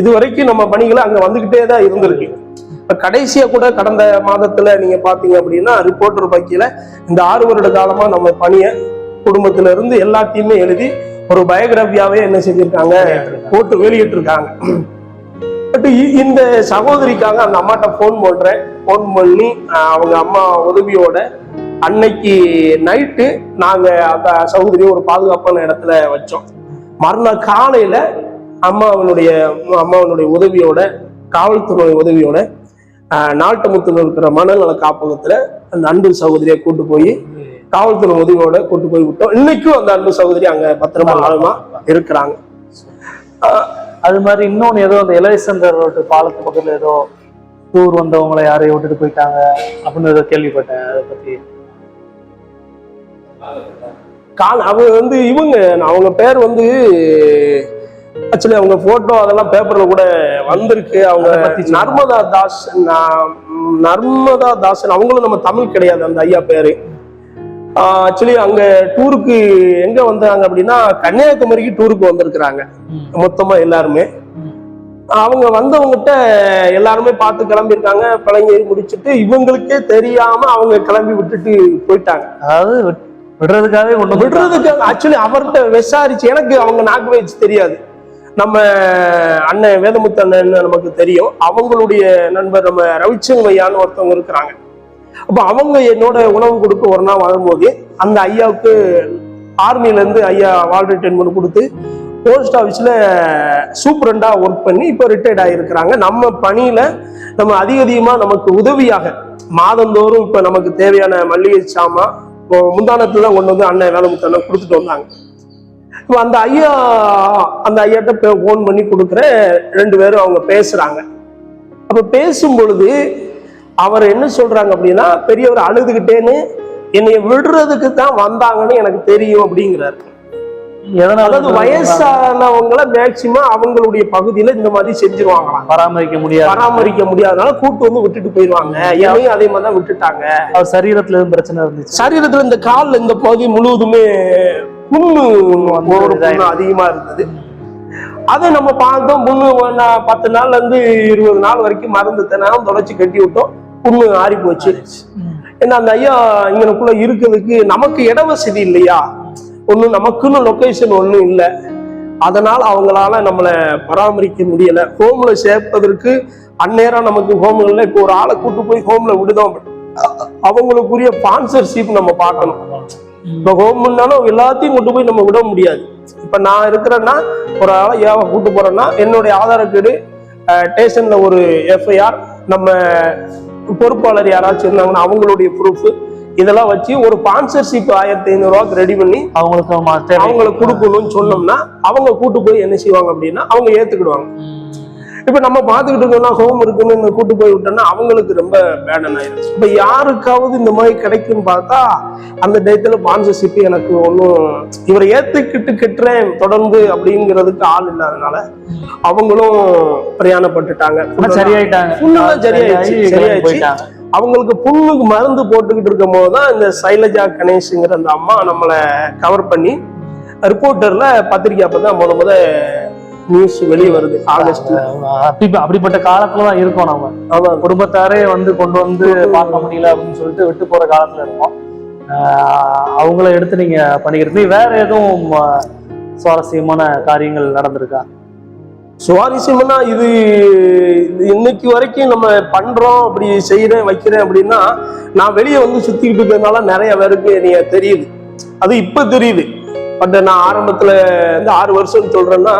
இது வரைக்கும் நம்ம பணிகளை அங்க வந்துகிட்டே தான் இருந்திருக்கு. இப்ப கடைசியா கூட கடந்த மாதத்துல நீங்க பாத்தீங்க அப்படின்னா ரிப்போர்ட்டர் பக்கியில இந்த 6 வருட காலமா நம்ம பணிய குடும்பத்துல இருந்து எல்லாத்தையுமே எழுதி ஒரு பயோகிராபியாவே என்ன செஞ்சிருக்காங்க, போட்டு வெளியிட்டு இருக்காங்க. பட் இந்த சகோதரிக்காக அந்த அம்மாட்ட போன் பண்ணி அவங்க அம்மா உதவியோட அன்னைக்கு நைட்டு நாங்க அந்த சகோதரியை ஒரு பாதுகாப்பான இடத்துல வச்சோம். மறுநாள் காலையில அம்மாவனுடைய உதவியோட, காவல்துறை உதவியோட நாட்டமுத்துல இருக்கிற மனநல காப்பகத்துல அந்த அன்பு சகோதரியை கூட்டு போய் காவல்துறை உதவியோட கூட்டு போய் விட்டோம். இன்னைக்கும் அந்த அன்பு சகோதரி அங்க பத்திரமா ஆழமா இருக்கிறாங்க. அது மாதிரி இன்னொன்னு ஏதோ அந்த இளையசந்தர் ரோட்டு பாலத்து பக்கத்துல ஏதோ டூர் வந்தவங்களை யாரையும் விட்டுட்டு போயிட்டாங்க அப்படின்னு ஏதோ கேள்விப்பட்டேன். அதை பத்தி அவங்க அவங்க பேர் ஆக்சுவலி அவங்க போட்டோ அதெல்லாம் பேப்பர்ல கூட வந்திருக்கு. அவங்க நர்மதா தாசன், அவங்களும் நம்ம தமிழ் கிடையாது அந்த ஐயா பேரு. ஆக்சுவலி அங்க டூருக்கு எங்க வந்தாங்க அப்படின்னா கன்னியாகுமரிக்கு டூருக்கு வந்திருக்கிறாங்க மொத்தமா எல்லாருமே. அவங்க வந்தவங்ககிட்ட எல்லாருமே பார்த்து கிளம்பியிருக்காங்க. பழங்கி முடிச்சுட்டு இவங்களுக்கே தெரியாம அவங்க கிளம்பி விட்டுட்டு போயிட்டாங்க. அதாவது விடுறதுக்காக ஆக்சுவலி அவர்கிட்ட விசாரிச்சு, எனக்கு அவங்க நாக்கு வச்சு தெரியாது, நம்ம அண்ணன் வேதமுத்து அண்ணன் நமக்கு தெரியும். அவங்களுடைய நண்பர் நம்ம ரவிச்சங்கையான்னு ஒருத்தவங்க இருக்கிறாங்க. அப்ப அவங்க என்னோட உணவு கொடுக்க ஒரு நாள் வரும்போது அந்த ஐயாவுக்கு ஆர்மில இருந்து ஐயா வால் ரிட்டைன்மெண்ட் கொடுத்து போஸ்ட் ஆஃபீஸ்ல சூப்பரண்டா ஒர்க் பண்ணி இப்போ ரிட்டையர்ட் ஆகியிருக்கிறாங்க. நம்ம பணியில நம்ம அதிகமா நமக்கு உதவியாக மாதந்தோறும் இப்ப நமக்கு தேவையான மல்லிகை சாமான் முந்தானத்துல தான் கொண்டு வந்து அண்ணன் வேதமுத்து அண்ணன் கொடுத்துட்டு வந்தாங்க. இப்போ அந்த ஐயாட்ட போன் பண்ணி கொடுக்குற 2 பேரும் அவங்க பேசுறாங்க. அப்ப பேசும் பொழுது அவர் என்ன சொல்றாங்க அப்படின்னா, பெரியவர் அழுதுகிட்டேன்னு என்னைய விடுறதுக்கு தான் வந்தாங்கன்னு எனக்கு தெரியும் அப்படிங்கிறாரு. அதாவது வயசானவங்களை மேக்சிமம் அவங்களுடைய பகுதியில இந்த மாதிரி செஞ்சிருவாங்களாம். பராமரிக்க முடியாதனால கூட்டு வந்து விட்டுட்டு போயிடுவாங்க. என்னையும் அதே மாதிரி தான் விட்டுட்டாங்க. அவர் சரீரத்துல பிரச்சனை இருந்துச்சு. சரீரத்துல இந்த காலில் இந்த பகுதி முழுவதுமே புண்ணு அதிகமா இருந்தது. அதை நம்ம பார்த்தோம். புண்ணு 10 நாள்ல இருந்து 20 நாள் வரைக்கும் மருந்து தினம் தொலைச்சு கட்டி விட்டோம். புண்ணு ஆறி போச்சு. ஏன்னா அந்த ஐயா இங்கனுக்குள்ள இருக்கிறதுக்கு நமக்கு இட வசதி இல்லையா, ஒண்ணு நமக்குன்னு லொகேஷன் ஒண்ணும் இல்லை. அதனால அவங்களால நம்மளை பராமரிக்க முடியல. ஹோம்ல சேர்ப்பதற்கு அந்நேரம் நமக்கு ஹோம்ல இப்போ ஒரு ஆளை கூட்டு போய் ஹோம்ல விடுதோம், அவங்களுக்குரிய ஸ்பான்சர்ஷிப் நம்ம பார்க்கணும். இப்ப ஹோம்னாலும் எல்லாத்தையும் கொண்டு போய் நம்ம விட முடியாது. இப்ப நான் இருக்கிறேன்னா ஒரு ஆளை கூட்டு போறேன்னா என்னுடைய ஆதார கார்டு, ஸ்டேஷன்ல ஒரு எஃப்ஐஆர், நம்ம பொறுப்பாளர் யாராச்சும் இருந்தாங்கன்னா அவங்களுடைய ப்ரூஃப், இதெல்லாம் வச்சு ஒரு ஸ்பான்சர்ஷிப் 1500 ரூபாய்க்கு ரெடி பண்ணி அவங்களுக்கு கொடுக்கணும்னு சொன்னோம்னா அவங்க கூட்டு போய் என்ன செய்வாங்க அப்படின்னா அவங்க ஏத்துக்கிடுவாங்க. இப்ப நம்ம பாத்துக்கிட்டு இருக்கோம்னா ஹோம் இருக்குன்னு கூட்டு போய் விட்டோம்னா அவங்களுக்கு ரொம்ப பேடன் ஆயிடும். இப்ப யாருக்காவது இந்த மாதிரி கிடைக்குன்னு பார்த்தா அந்த டயத்துல ஸ்பான்சர்ஷிப் எனக்கு ஒன்றும் இவரை ஏத்துக்கிட்டு கெட்டுறேன் தொடர்ந்து அப்படிங்கிறதுக்கு ஆள் இல்லாதனால அவங்களும் பிரயாணப்பட்டுட்டாங்க. சரியாயிடுச்சு. அவங்களுக்கு புண்ணுக்கு மருந்து போட்டுக்கிட்டு இருக்கும் போதுதான் இந்த சைலஜா கணேஷ்ங்கிற அந்த அம்மா நம்மளை கவர் பண்ணி ரிப்போர்ட்டர்ல பத்திரிக்கை அப்பதான் முத நியூஸ் வெளியே வருது ஆகஸ்ட்ல. அப்படிப்பட்ட காலத்துலதான் இருக்கோம். நம்ம குடும்பத்தாரே கொண்டு வந்து பார்க்க முடியல அப்படின்னு சொல்லிட்டு விட்டு போற காலத்துல இருக்கோம். அவங்கள எடுத்து நீங்க பண்ணிக்கிறது வேற எதுவும் சுவாரஸ்யமான காரியங்கள் நடந்திருக்கா? சுவாரஸ்யம்னா இது இன்னைக்கு வரைக்கும் நம்ம பண்றோம், அப்படி செய்யறேன் வைக்கிறேன் அப்படின்னா நான் வெளியே சுத்திக்கிட்டு இருக்கிறதுனால நிறைய பேருக்கு நீங்க தெரியுது. அது இப்ப தெரியுது. பட் நான் ஆரம்பத்துல 6 வருஷம் சொல்றேன்னா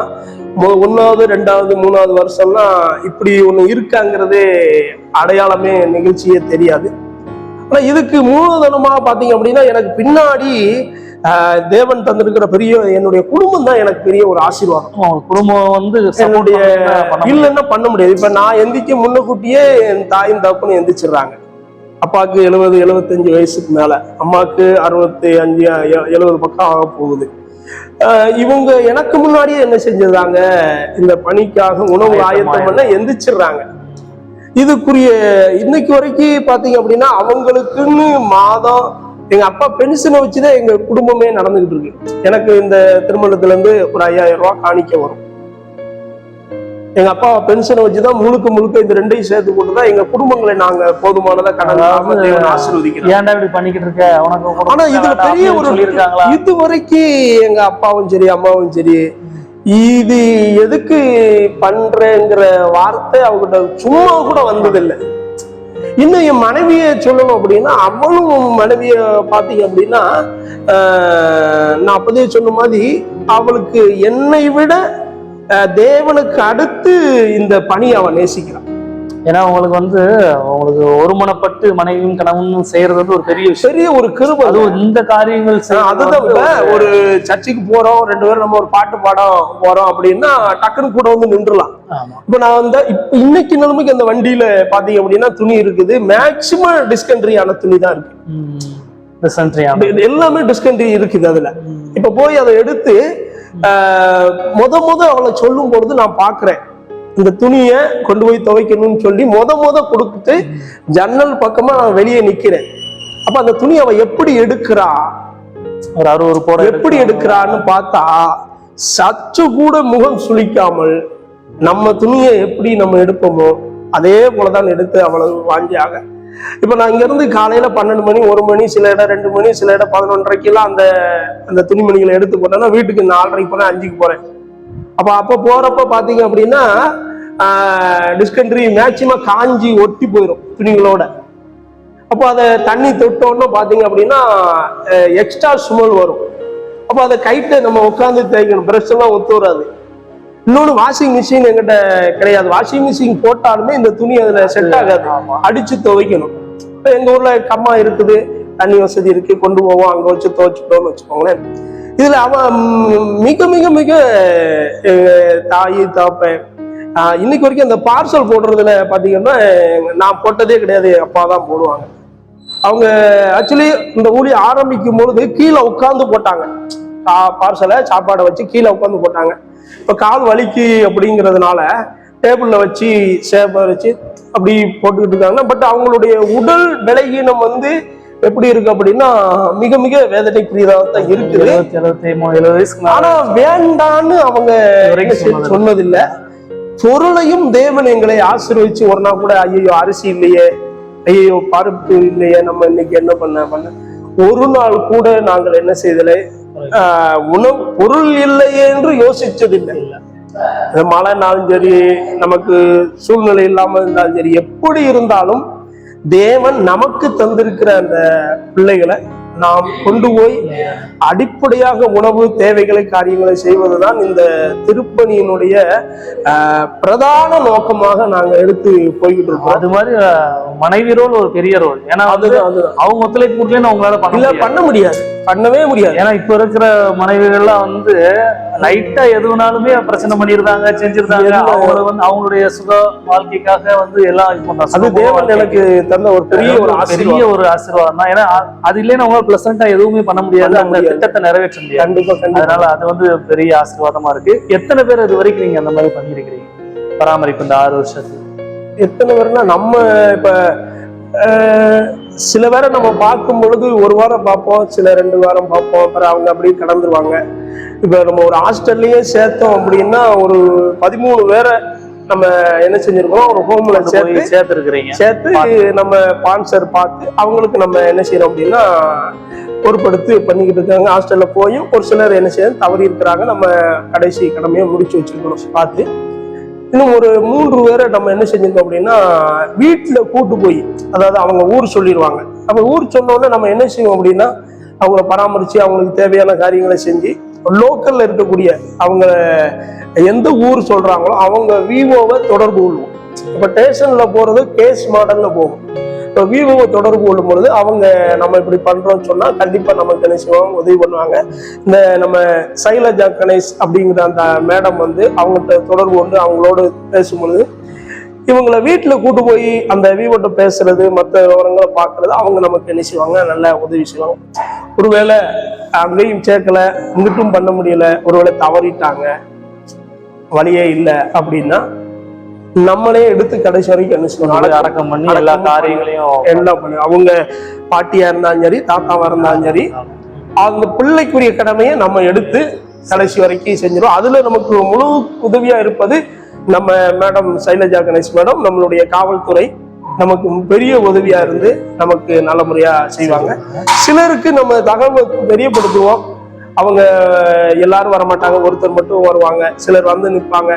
1வது 2வது 3வது வருஷம்னா இப்படி ஒண்ணு இருக்காங்கிறதே அடையாளமே நிகழ்ச்சியே தெரியாது. ஆனா இதுக்கு மூலதனமா பாத்தீங்க அப்படின்னா எனக்கு பின்னாடி தேவன் தந்திருக்கிற பெரிய என்னுடைய குடும்பம் தான் எனக்கு பெரிய ஒரு ஆசீர்வாதம். குடும்பம் என்னுடைய இல்லைன்னா பண்ண முடியாது. இப்ப நான் எந்திக்க முன்னக்கூட்டியே என் தாயும் தப்புன்னு எந்திரிச்சிடுறாங்க. அப்பாவுக்கு 70-75 வயசுக்கு மேல, அம்மாவுக்கு 65-70 பக்கம் ஆக போகுது. இவங்க எனக்கு முன்னாடியே என்ன செஞ்சிருந்தாங்க, இந்த பணிக்காக உணவு ஆயத்தம் பண்ண எந்திரிச்சிடுறாங்க. இதுக்குரிய இன்னைக்கு வரைக்கும் பாத்தீங்க அப்படின்னா அவங்களுக்குன்னு மாதம் எங்க அப்பா பென்ஷனை வச்சுதான் எங்க குடும்பமே நடந்துகிட்டு இருக்கு. எனக்கு இந்த திருமணத்துல இருந்து ஒரு 5000 ரூபாய் காணிக்க வரும். எங்க அப்பா பென்ஷனை வச்சுதான் முழுக்க இந்த 2ஐயும் சேர்த்து போட்டுதான் எங்க குடும்பங்களை நாங்க போதுமானதா கடன் ஆசிர்வதிக்கிறோம். ஆனா இதுல பெரிய ஒரு இது வரைக்கும் எங்க அப்பாவும் சரி அம்மாவும் சரி இது எதுக்கு பண்றேங்கிற வார்த்தை அவங்ககிட்ட சும்மா கூட வந்ததில்லை. இன்னும் என் மனைவியை சொல்லணும் அப்படின்னா, அவளும் மனைவிய பாத்தீங்க அப்படின்னா, நான் அப்பதே சொன்ன மாதிரி அவளுக்கு என்னை விட தேவனுக்கு அடுத்து இந்த பணி அவன் நேசிக்கிறான். ஏன்னா உங்களுக்கு ஒருமனப்பட்டு மனைவியும் கணவனும் செய்யறது வந்து ஒரு பெரிய விஷயம், பெரிய ஒரு கிருபை. அதுவும் இந்த காரியங்கள் அதுதான் ஒரு சர்ச்சுக்கு போறோம், 2 பேரும் நம்ம ஒரு பாட்டு பாடம் போறோம் அப்படின்னா டக்குன்னு கூட வந்து நின்றுலாம். இப்ப நான் வந்து இப்ப இன்னைக்கு நிலைமைக்கு அந்த வண்டியில பாத்தீங்க அப்படின்னா துணி இருக்குது, மேக்சிமம் டிஸ்கண்ட்ரி ஆன துணி தான் இருக்கு, எல்லாமே டிஸ்கண்ட்ரி இருக்குது அதுல. இப்ப போய் அதை எடுத்து முத அவளை சொல்லும் பொழுது நான் பாக்குறேன், இந்த துணியை கொண்டு போய் துவைக்கணும்னு சொல்லி முத கொடுத்துட்டு ஜன்னல் பக்கமா நான் வெளியே நிக்கிறேன். அப்ப அந்த துணி அவ எப்படி எடுக்கிறா, ஒரு 60 போட எப்படி எடுக்கிறான்னு பார்த்தா சச்சு கூட முகம் சுளிக்காமல் நம்ம துணியை எப்படி நம்ம எடுப்போமோ அதே போலதான் எடுத்து அவ்வளவு வாங்கியாக. இப்ப நான் இங்க இருந்து காலையில 12 மணி 1 மணி சில இடம் 2 மணி சில இடம் 11:30 அந்த துணிமணிகளை எடுத்து போட்டேன்னா வீட்டுக்கு 4:30 போறேன் 5க்கு போறேன். அப்ப போறப்ப பாத்தீங்க அப்படின்னா டிஸ்கண்ட்ரி மேக்சிமம் காஞ்சி ஒட்டி போயிடும் துணிகளோட. அப்போ அதை தண்ணி தொட்டோன்னு பாத்தீங்க அப்படின்னா எக்ஸ்ட்ரா ஸ்மெல் வரும். அப்போ அதை கைட்ட நம்ம உட்காந்து தேய்க்கணும், பிரஷ் எல்லாம் ஒத்து வராது. இன்னொன்று வாஷிங் மிஷின் எங்கிட்ட கிடையாது, வாஷிங் மிஷின் போட்டாலுமே இந்த துணி அதுல செட் ஆகாது, அடிச்சு துவைக்கணும். இப்போ எங்க ஊர்ல கம்மா இருக்குது, தண்ணி வசதி இருக்கு, கொண்டு போவோம், அங்க வச்சு துவைச்சிட்டோம்னு வச்சுக்கோங்களேன். இதுல அவன் மிக மிக மிக தாய் தாப்பேன் இன்னைக்கு வரைக்கும் அந்த பார்சல் போடுறதுல பாத்தீங்கன்னா நான் போட்டதே கிடையாது, அப்பா தான் போடுவாங்க. அவங்க ஆக்சுவலி இந்த ஊழிய ஆரம்பிக்கும் பொழுது கீழே உட்கார்ந்து போட்டாங்க, பார்சலை சாப்பாடை வச்சு கீழே உட்காந்து போட்டாங்க. இப்ப கால் வலிக்கு அப்படிங்கிறதுனால டேபிள்ல வச்சு சேப்பை வச்சு அப்படி போட்டுக்கிட்டு இருக்காங்க. பட் அவங்களுடைய உடல் பலகீனம் எப்படி இருக்கு அப்படின்னா மிக மிக வேதனைக்குரியதான் இருக்குது. ஆனா வேண்டான்னு அவங்க சொன்னதில்லை. பொருளையும் தேவன் எங்களை ஆசீர்வதிச்சு ஒரு நாள் கூட ஐயோ அரிசி இல்லையே, ஐயோ பருப்பு இல்லையே, நம்ம இன்னைக்கு என்ன பண்ண ஒரு நாள் கூட நாங்கள் என்ன செய்தலை உணவு பொருள் இல்லையே என்று யோசிச்சதில்லை. மழைனாலும் சரி, நமக்கு சூழ்நிலை இல்லாமல் இருந்தாலும் சரி, எப்படி இருந்தாலும் தேவன் நமக்கு தந்திருக்கிற அந்த பிள்ளைகளை நாம் கொண்டு போய் அடிப்படையாக உணவு தேவைகளை காரியங்களை செய்வதுதான் இந்த திருப்பணியினுடைய பிரதான நோக்கமாக நாங்க எடுத்து போய்கிட்டு இருக்கோம். அது மாதிரி மனைவி ரோல் ஒரு பெரிய ரோல். ஏன்னா அவங்க ஒத்துழைப்பு கொடுக்கலன்னு அவங்களால பண்ண முடியாது, பண்ணவே முடியாது. ஏன்னா இப்ப இருக்கிற மனைவிகள்லாம் லைட்டா எதுனாலுமே பிரச்சனை பண்ணிருந்தாங்க, செஞ்சிருந்தாங்க. அவங்களுடைய சுக வாழ்க்கைக்காக எல்லாம் இது பண்றாங்க. அது தேவன் எனக்கு தந்த ஒரு பெரிய ஒரு ஆசீர்வாதம் தான். ஏன்னா அது இல்லைன்னா அவங்களால பிளசண்டா எதுவுமே பண்ண முடியாது, அந்த திட்டத்தை நிறைவேற்ற முடியாது. கண்டிப்பா. அதனால அது பெரிய ஆசீர்வாதமா இருக்கு. எத்தனை பேர் இது வரைக்கும் நீங்க அந்த மாதிரி பண்ணிருக்கிறீங்க பராமரிப்பு இந்த 6 வருஷத்துக்கு? எத்தனை பேர்னா நம்ம இப்ப சில பேரை நம்ம பார்க்கும் பொழுது 1 வாரம் பார்ப்போம், சில 2 வாரம் பார்ப்போம், அப்புறம் அவங்க அப்படியே கடந்துருவாங்க. இப்ப நம்ம ஒரு ஹாஸ்டல்லையே சேர்த்தோம் அப்படின்னா ஒரு 13 பேரை நம்ம என்ன செஞ்சிருக்கோம், ஒரு ஹோம்ல சேர்த்து நம்ம ஸ்பான்சர் பார்த்து அவங்களுக்கு நம்ம என்ன செய்யறோம் அப்படின்னா பொறுப்படுத்தி பண்ணிக்கிட்டு இருக்காங்க. ஹாஸ்டல்ல போயும் ஒரு சிலர் என்ன செய்ய தவறி இருக்கிறாங்க, நம்ம கடைசி கடமையை முடிச்சு வச்சிருக்கிறோம் பார்த்து. இன்னும் ஒரு 3 பேரை நம்ம என்ன செஞ்சிருக்கோம் அப்படின்னா வீட்டுல கூட்டு போய், அதாவது அவங்க ஊர் சொல்லிடுவாங்க. அப்ப ஊர் சொன்னோடனே நம்ம என்ன செய்வோம் அப்படின்னா அவங்கள பராமரிச்சு அவங்களுக்கு தேவையான காரியங்களை செஞ்சு லோக்கல்ல இருக்கக்கூடிய அவங்க எந்த ஊர் சொல்றாங்களோ அவங்க விவோவை தொடர்பு கொள்வோம். இப்ப ஸ்டேஷன்ல போறது கேஸ் மாடல்ல போகும். இப்போ விவோவை தொடர்பு கொள்ளும் பொழுது அவங்க நம்ம இப்படி பண்றோம்னு சொன்னா கண்டிப்பா நமக்கு என்ன செய்வாங்க, உதவி பண்ணுவாங்க. இந்த நம்ம சைலஜா கணேஷ் அப்படிங்கிற அந்த மேடம் அவங்கள்ட்ட தொடர்பு கொண்டு அவங்களோட பேசும்பொழுது இவங்களை வீட்டுல கூட்டு போய் அந்த விவோட்ட பேசுறது, மற்ற விவரங்களை பார்க்கறது, அவங்க நமக்கு என்ன செய்வாங்க, நல்லா உதவி செய்வாங்க. ஒருவேளை அங்கேயும் சேர்க்கல, இங்கிட்டும் பண்ண முடியல, ஒருவேளை தவறிட்டாங்க, வழியே இல்லை அப்படின்னா நம்மளே எடுத்து கடைசி வரைக்கும் என்ன செய்வாங்க, அடக்கம் பண்ணி எல்லா காரியங்களையும் எல்லாம் பண்ணி, அவங்க பாட்டியா இருந்தாலும் சரி தாத்தாவா இருந்தாலும் சரி, அந்த பிள்ளைக்குரிய கடமையை நம்ம எடுத்து கடைசி வரைக்கும் செஞ்சிடும். அதுல நமக்கு முழு உதவியா இருப்பது நம்ம மேடம் சைலஜா கணேஷ் மேடம், நம்மளுடைய காவல்துறை நமக்கு பெரிய உதவியா இருந்து நமக்கு நல்ல முறையா செய்வாங்க. சிலருக்கு நம்ம தகவல் தெரியப்படுத்துவோம், அவங்க எல்லாரும் வரமாட்டாங்க, ஒருத்தர் மட்டும் வருவாங்க, சிலர் நிற்பாங்க.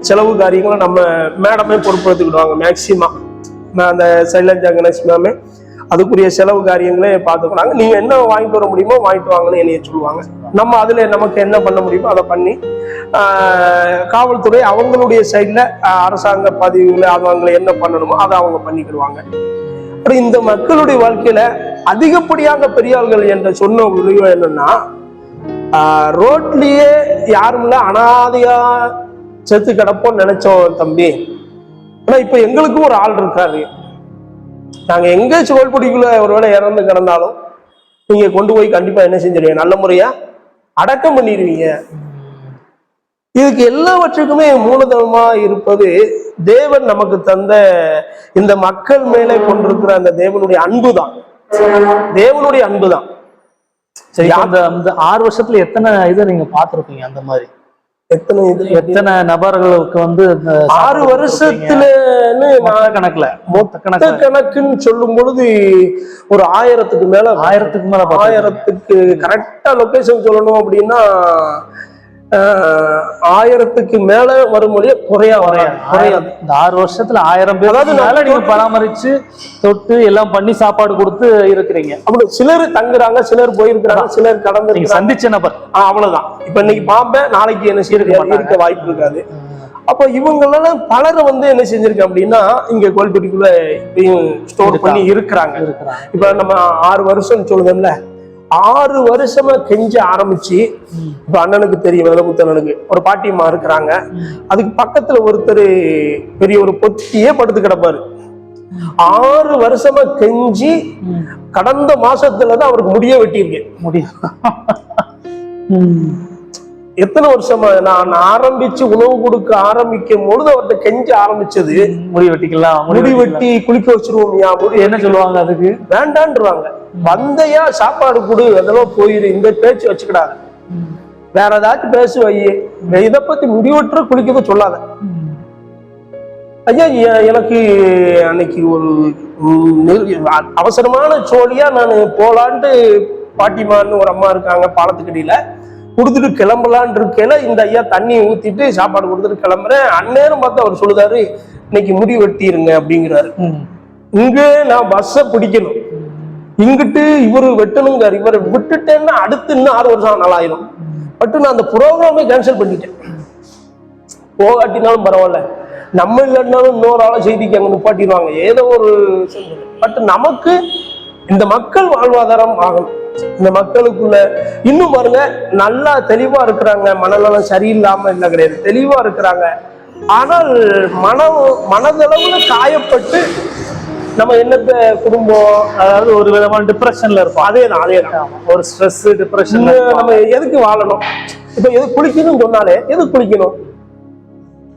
செலவு காரியங்களை நம்ம மேடமே பொறுப்படுத்திக்கிடுவாங்க. அந்த சைலஜா கணேஷ் மேம் அதுக்குரிய செலவு காரியங்களே பார்த்துக்கிறாங்க. நீங்க என்ன வாங்கிட்டு வர முடியுமோ வாங்கிட்டு வாங்கன்னு என்னைய சொல்லுவாங்க. நம்ம அதுல நமக்கு என்ன பண்ண முடியுமோ அதை பண்ணி காவல்துறை அவங்களுடைய சைட்ல அரசாங்க பதிவுல அவங்க என்ன பண்ணணுமோ அதை அவங்க பண்ணிக்கிடுவாங்க. அப்புறம் இந்த மக்களுடைய வாழ்க்கையில அதிகப்படியாக பெரியாள்கள் என்ற சொன்ன முடிவு என்னன்னா, ரோட்லயே யாரும் அனாதையா செத்து கிடப்போம்னு நினைச்சோம் தம்பி. ஆனா இப்ப எங்களுக்கும் ஒரு ஆள் இருக்காரு. நாங்க எங்க சோல்படிக்குள்ள ஒருவேளை இறந்து கிடந்தாலும் நீங்க கொண்டு போய் கண்டிப்பா என்ன செஞ்சிருவீங்க, நல்ல முறையா அடக்கம் பண்ணிடுவீங்க. இதுக்கு எல்லாவற்றுக்குமே மூலதனமா இருப்பது தேவன் நமக்கு தந்த இந்த மக்கள் மேலே கொண்டிருக்கிற அந்த தேவனுடைய அன்புதான். தேவனுடைய அன்புதான். சரி, அந்த 6 வருஷத்துல எத்தனை இதை நீங்க பார்த்திருப்பீங்க? அந்த மாதிரி எத்தனை நபர்களுக்கு வந்து 6 வருஷத்துலன்னு மொத்த கணக்குன்னு சொல்லும் பொழுது ஒரு 1000க்கு மேல 1000க்கு கரெக்டா லொகேஷன் சொல்லணும் அப்படின்னா 1000க்கு மேல வரும்போதே குறையாது. இந்த 6 வருஷத்துல 1000 பேர், அதாவது நீங்க பராமரிச்சு தொட்டு எல்லாம் பண்ணி சாப்பாடு கொடுத்து இருக்கிறீங்க. அப்படி சிலர் தங்குறாங்க, சிலர் போயிருக்கிறாங்க, சிலர் கடந்து சந்திச்ச நபர். அவ்வளவுதான். இப்ப இன்னைக்கு பாம்பேன், நாளைக்கு என்ன இருக்க வாய்ப்பு இருக்காது. அப்ப இவங்களெல்லாம் பலரை வந்து என்ன செஞ்சிருக்க அப்படின்னா இங்க கோல்பட்டிக்குள்ள இப்பயும் ஸ்டோர் பண்ணி இருக்கிறாங்க. இப்ப நம்ம 6 வருஷம் சொல்லுதோம்ல, 6 வருஷமா கெஞ்ச ஆரம்பிச்சு இப்ப அண்ணனுக்கு தெரியும், வேதபுத்தனுக்கு ஒரு பாட்டியம்மா இருக்கிறாங்க. அதுக்கு பக்கத்துல ஒருத்தர் பெரிய ஒரு பொத்தியே படுத்து கிடப்பாரு. 6 வருஷமா கெஞ்சி கடந்த மாசத்துலதான் அவருக்கு முடிய வெட்டியிருக்கேன். எத்தனை வருஷமா நான் ஆரம்பிச்சு உணவு கொடுக்க ஆரம்பிக்கும் பொழுது அவர்கிட்ட கெஞ்ச ஆரம்பிச்சது, முடி வெட்டிக்கலாம், முடி வெட்டி குளிக்க வச்சிருவோம்யா, என்ன சொல்லுவாங்க அதுக்கு, வேண்டான்றாங்க. வந்தையா சாப்பாடு கொடு, அதெல்லாம் போயிரு, இந்த பேச்சு வச்சுக்கிடாது, வேற ஏதாச்சும் பேசு வையே, இதை பத்தி முடிவெற்ற குளிக்க சொல்லாத. ஐயா எனக்கு அன்னைக்கு ஒரு அவசரமான சோழியா நான் போலான்ட்டு பாட்டிமான்னு ஒரு அம்மா இருக்காங்க பாலத்துக்கடியில கொடுத்துட்டு கிளம்பலான் இருக்கையில இந்த ஐயா தண்ணியை ஊத்திட்டு சாப்பாடு கொடுத்துட்டு கிளம்புறேன். அந்நேரம் பார்த்து அவர் சொல்லுதாரு, இன்னைக்கு முடி வெட்டிருங்க அப்படிங்கிறாரு. இங்க நான் பஸ்ஸை பிடிக்கணும், இங்கிட்டு இவரு வெட்டணுங்காரு. இவரை விட்டுட்டேன்னா அடுத்து இன்னும் 6 வருஷம் நல்லாயிரும். பட் நான் அந்த ப்ரோக்ராமே கேன்சல் பண்ணிட்டேன். போகாட்டினாலும் பரவாயில்ல, நம்ம இல்லைன்னாலும் இன்னொரு ஆளை செய்திக்கு அங்க நிப்பாட்டிடுவாங்க, ஏதோ ஒரு. பட் நமக்கு இந்த மக்கள் வாழ்வாதாரம் ஆகணும். இந்த மக்களுக்குள்ள இன்னும் பாருங்க, நல்லா தெளிவா இருக்கிறாங்க, மனநலம் சரியில்லாம இல்லை கிடையாது, தெளிவா இருக்கிறாங்க. ஆனால் மனதளவுல காயப்பட்டு நம்ம என்னத்த குடும்பம், அதாவது ஒரு விதமான டிப்ரெஷன்ல இருப்போம். அதேதான் ஒரு ஸ்ட்ரெஸ் டிப்ரெஷன். நம்ம எதுக்கு வாழணும்? இப்ப எது குளிக்கணும்னு சொன்னாலே எதுக்கு குளிக்கணும்?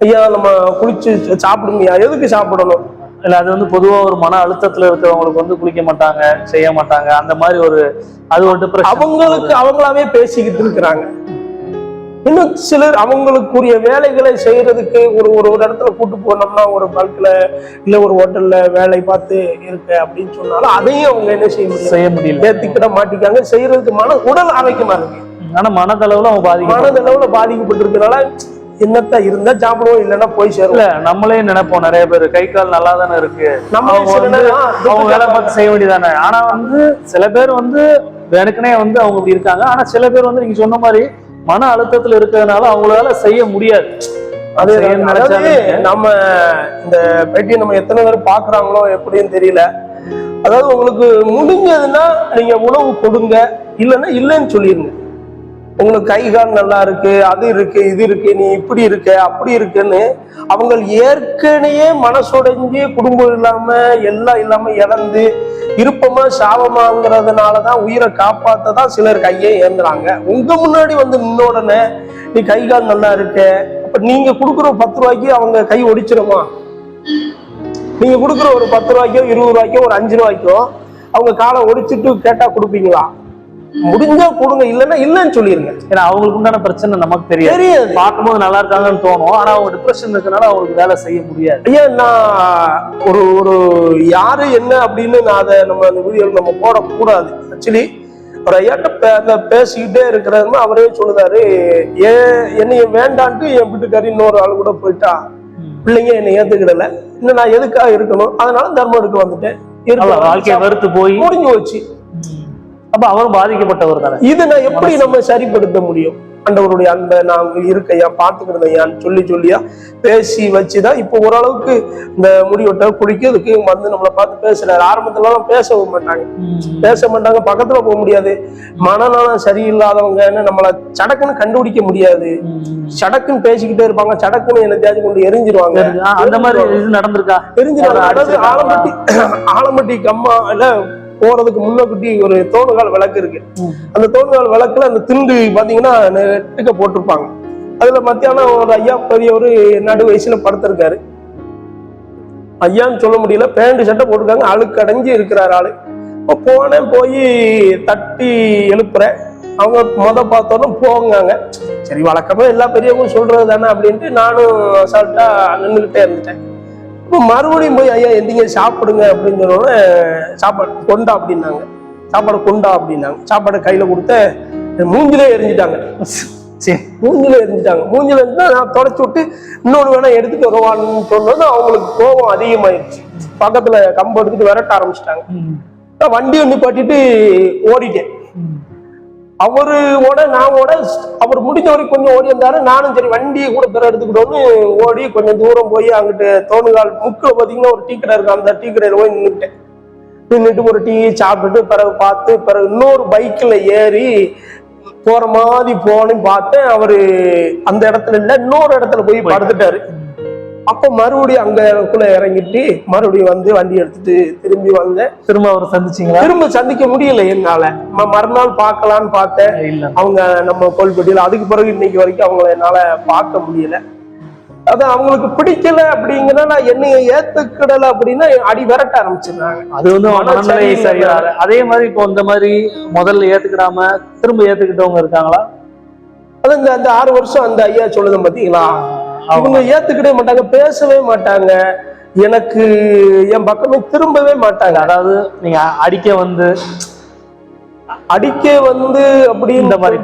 ஐயா நம்ம குளிச்சு சாப்பிடுங்கய்யா, எதுக்கு சாப்பிடணும்? இல்ல அது வந்து பொதுவா ஒரு மன அழுத்தத்துல இருக்கிறவங்களுக்கு வந்து குளிக்க மாட்டாங்க, செய்ய மாட்டாங்க, அந்த மாதிரி ஒரு அது ஒரு டிப்ரெஷன். அவங்களுக்கு அவங்களாவே பேசிக்கிட்டு இருக்கிறாங்க. இன்னும் சிலர் அவங்களுக்குரிய வேலைகளை செய்யறதுக்கு ஒரு இடத்துல கூட்டு போனோம்னா, ஒரு பல்க்ல இல்ல ஒரு ஹோட்டல்ல வேலை பார்த்து இருக்க அப்படின்னு சொன்னாலும் அதையும் அவங்க என்ன செய்ய முடியல, ஏத்திக்கிட மாட்டிக்காங்க. செய்யறதுக்கு உடல் ஆரோக்கியமா இருக்கு, ஆனா மனதளவுல அவங்க மனதளவுல பாதிக்கப்பட்டிருக்கனால என்னத்த இருந்தா சாப்பிடுவோம், இல்லைன்னா போய் சேரல. நம்மளே நினைப்போம், நிறைய பேர் கை கால் நல்லா தானே இருக்கு, அவங்க வேலை பார்த்து செய்ய வேண்டியதானே. ஆனா வந்து சில பேர் வந்து எனக்குனே வந்து அவங்க இப்படி இருக்காங்க. ஆனா சில பேர் வந்து நீங்க சொன்ன மாதிரி மன அழுத்தத்துல இருக்கிறதுனால அவங்களால செய்ய முடியாது. அது நம்ம இந்த பேட்டியை நம்ம எத்தனை பேர் பாக்குறாங்களோ எப்படின்னு தெரியல. அதாவது உங்களுக்கு முடிஞ்சதுன்னா நீங்க உணவு கொடுங்க, இல்லைன்னா இல்லைன்னு சொல்லிருங்க. உங்களுக்கு கை கால் நல்லா இருக்கு, அது இருக்கு, இது இருக்கு, நீ இப்படி இருக்க அப்படி இருக்குன்னு அவங்க ஏற்கனவே மனசுடைஞ்சு குடும்பம் இல்லாம எல்லாம் இல்லாம இழந்து இருப்பமா சாபமாங்கிறதுனாலதான் உயிரை காப்பாத்ததான் சிலர் கையே ஏந்துறாங்க. உங்க முன்னாடி வந்து நின்ன உடனே நீ கை கால் நல்லா இருக்க, அப்ப நீங்க கொடுக்குற 10 ரூபாய்க்கு அவங்க கை ஒடிச்சிருமா? நீங்க கொடுக்குற ஒரு 10 ரூபாய்க்கோ 20 ரூபாய்க்கோ ஒரு 5 ரூபாய்க்கோ அவங்க காலை ஒடிச்சிட்டு கேட்டா கொடுப்பீங்களா? முடிஞ்சா கொடுங்க, இல்லைன்னா இல்லைன்னு சொல்லிருங்க. ஏன்னா அவங்களுக்கு உண்டான பிரச்சனை நமக்கு தெரியாது. பார்க்கும்போது நல்லா இருக்காங்கன்னு தோணும், ஆனா அவங்க டிப்ரெஷன் இருக்கனால அவங்களுக்கு வேலை செய்ய முடியாது. ஐயா நான் ஒரு யாரு என்ன அப்படின்னு நான் அதை நம்ம அந்த வீடியோவில் நம்ம போடக்கூடாது. ஆக்சுவலி ஒரு ஐயாட்ட பேசிக்கிட்டே இருக்கிறதுனா அவரே சொல்லுதாரு, என்னைய வேண்டான்ட்டு என் வீட்டுக்காரி இன்னொரு ஆள் கூட போயிட்டா, பிள்ளைங்க என்னை ஏத்துக்கிடல, இன்னும் நான் எதுக்காக இருக்கணும், அதனால தர்மம் எடுக்க வந்துட்டேன். வாழ்க்கையை வெறுத்து போய் முடிஞ்சு போச்சு. அப்ப அவரும் பாதிக்கப்பட்டவர் தானே. இது நான் எப்படி நம்ம சரிப்படுத்த முடியும்? ஆண்டவருடைய அன்பை நான் இருக்கையா பாத்துக்கிறதையான்னு சொல்லியா பேசி வச்சுதான் இப்போ ஓரளவுக்கு இந்த முடிவெட்ட குடிக்கிறதுக்கு வந்து நம்மளை பார்த்து பேசுறாரு. ஆரம்பத்துல பேசவும் மாட்டாங்க, பக்கத்துல போக முடியாது. மனநலம் சரியில்லாதவங்கன்னு நம்மளை சடக்குன்னு கண்டுபிடிக்க முடியாது. சடக்குன்னு பேசிக்கிட்டே இருப்பாங்க, சடக்குன்னு என்னத்தையாச்சும் கொண்டு எரிஞ்சிருவாங்க. அந்த மாதிரி இது நடந்திருக்கா? எரிஞ்சிருவாங்க. ஆலம்பட்டி கம்மால போறதுக்கு முன்னக்குட்டி ஒரு தோணுகால் விளக்கு இருக்கு. அந்த தோணுகால் விளக்குல அந்த திண்டு பாத்தீங்கன்னா நெட்டுக்க போட்டிருப்பாங்க. அதுல மத்தியானம் ஒரு ஐயா பெரிய ஒரு நடு வயசுல படுத்திருக்காரு. ஐயான்னு சொல்ல முடியல, பேண்ட் சட்டை போட்டிருக்காங்க, அழுக்கு அடைஞ்சு இருக்கிறாரு ஆளு. போனேன், போய் தட்டி எழுப்புறேன். அவங்க பார்த்தோன்னு போங்காங்க. சரி, வழக்கமா எல்லா பெரியவங்களும் சொல்றது தானே அப்படின்ட்டு நானும் அசால்ட்டா நின்றுகிட்டே இருந்துட்டேன். இப்போ மறுபடியும் போய் ஐயா எந்திங்க சாப்பிடுங்க அப்படின்னு சொன்னோன்னே சாப்பாடு கொண்டா அப்படின்னாங்க. சாப்பாடை கையில கொடுத்த மூஞ்சிலே எரிஞ்சிட்டாங்க. மூஞ்சில இருந்தா நான் தொடச்சு விட்டு இன்னொன்று வேணா எடுத்துட்டு வருவான்னு சொன்னது அவங்களுக்கு கோபம் அதிகமாயிடுச்சு. பக்கத்துல கம்பு எடுத்துட்டு விரட்ட ஆரம்பிச்சிட்டாங்க. நான் வண்டியை நிப்பாட்டிட்டு ஓடிட்டேன். அவரு நான் அவர் முடிஞ்ச வரைக்கும் கொஞ்சம் ஓடி இருந்தாரு. நானும் சரி வண்டியை கூட பிற எடுத்துக்கிட்டோன்னு ஓடி கொஞ்சம் தூரம் போய் அங்கிட்டு தோணுகால் முக்கில் பார்த்தீங்கன்னா ஒரு டீ கடை இருக்கு. அந்த டீ கடையில போய் நின்றுட்டு ஒரு டீ சாப்பிட்டுட்டு பிறகு இன்னொரு பைக்கில் ஏறி போற மாதிரி போனேன்னு பார்த்தேன். அவரு அந்த இடத்துல இல்ல, இன்னொரு இடத்துல போய் படுத்துட்டாரு. அப்ப மறுபடியும் அங்கக்குள்ள இறங்கிட்டு மறுபடியும் வந்து வண்டி எடுத்துட்டு திரும்பி வந்தேன். திரும்ப அவரை சந்திச்சீங்களா? திரும்ப சந்திக்க முடியல என்னால. மறுநாள் பார்க்கலான்னு பார்த்தேன், அவங்க நம்ம கோல்பட்டியில. அதுக்கு பிறகு இன்னைக்கு வரைக்கும் அவங்கள என்னால பார்க்க முடியல. அது அவங்களுக்கு பிடிக்கல அப்படிங்கன்னா, நான் என்னைய ஏத்துக்கிடல அப்படின்னா அடி விரட்ட ஆரம்பிச்சிருந்தாங்க. அது வந்து மனநிலை சரியால. அதே மாதிரி இப்போ இந்த மாதிரி முதல்ல ஏத்துக்கிடாம திரும்ப ஏத்துக்கிட்டவங்க இருக்காங்களா? அது அந்த 6 வருஷம் அந்த ஐயா சொல்லுது பாத்தீங்களா, அவங்க ஏத்துக்கிட்டே மாட்டாங்க, பேசவே மாட்டாங்க, எனக்கு என் பக்கமே திரும்பவே மாட்டாங்க. அதாவது நீங்க அடிக்க வந்து அப்படி இந்த மாதிரி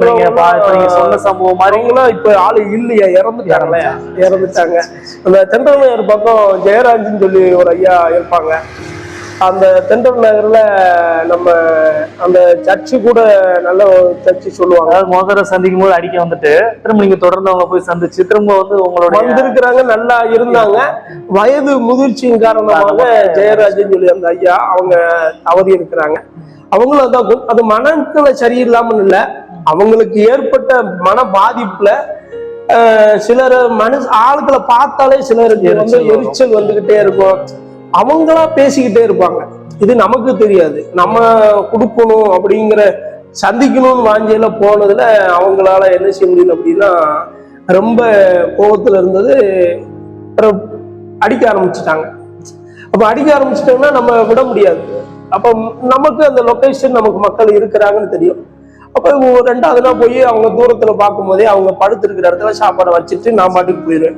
சொன்ன சம்பவம் மாதிரிங்களாம் இப்ப ஆளு இல்லையா, இறந்துட்டாங்க. அந்த தென்றல் நகர் பக்கம் ஜெயராஜ்னு சொல்லி ஒரு ஐயா இருப்பாங்க. அந்த தென்றல் நகர்ல நம்ம அந்த சர்ச்சு கூட நல்ல சர்ச்சு சொல்லுவாங்க. முதல்ல சந்திக்கும் போது அடிக்க வந்துட்டு திரும்ப நீங்க தொடர்ந்து அவங்க போய் சந்திச்சு திரும்ப வந்து உங்களோட வந்திருக்கிறாங்க, நல்லா இருந்தாங்க. வயது முதிர்ச்சியின் காரணமாக ஜெயராஜன் சொல்லி அந்த ஐயா அவங்க தவறி இருக்கிறாங்க. அவங்களும் அதான் அது மனநிலை சரியில்லாமல் இல்லை, அவங்களுக்கு ஏற்பட்ட மன பாதிப்புல சிலர் ஆளுக்களை பார்த்தாலே சிலருக்கு வந்து எரிச்சல் வந்துகிட்டே இருக்கும். அவங்களா பேசிக்கிட்டே இருப்பாங்க. இது நமக்கு தெரியாது. நம்ம கொடுக்கணும் அப்படிங்கிற சந்திக்கணும்னு வாஞ்சியில போனதுல அவங்களால என்ன செய்ய முடியல அப்படின்னா ரொம்ப கோபத்துல இருந்தது. அடிக்க ஆரம்பிச்சுட்டாங்க. அப்ப அடிக்க ஆரம்பிச்சிட்டோம்னா நம்ம விட முடியாது. அப்ப நமக்கு அந்த லொகேஷன் நமக்கு மக்கள் இருக்கிறாங்கன்னு தெரியும். அப்ப 2வது நாள் போய் அவங்க தூரத்துல பார்க்கும் போதே அவங்க படுத்திருக்கிற இடத்துல சாப்பாடை வச்சுட்டு நான் பாட்டுக்கு போயிடுவேன்.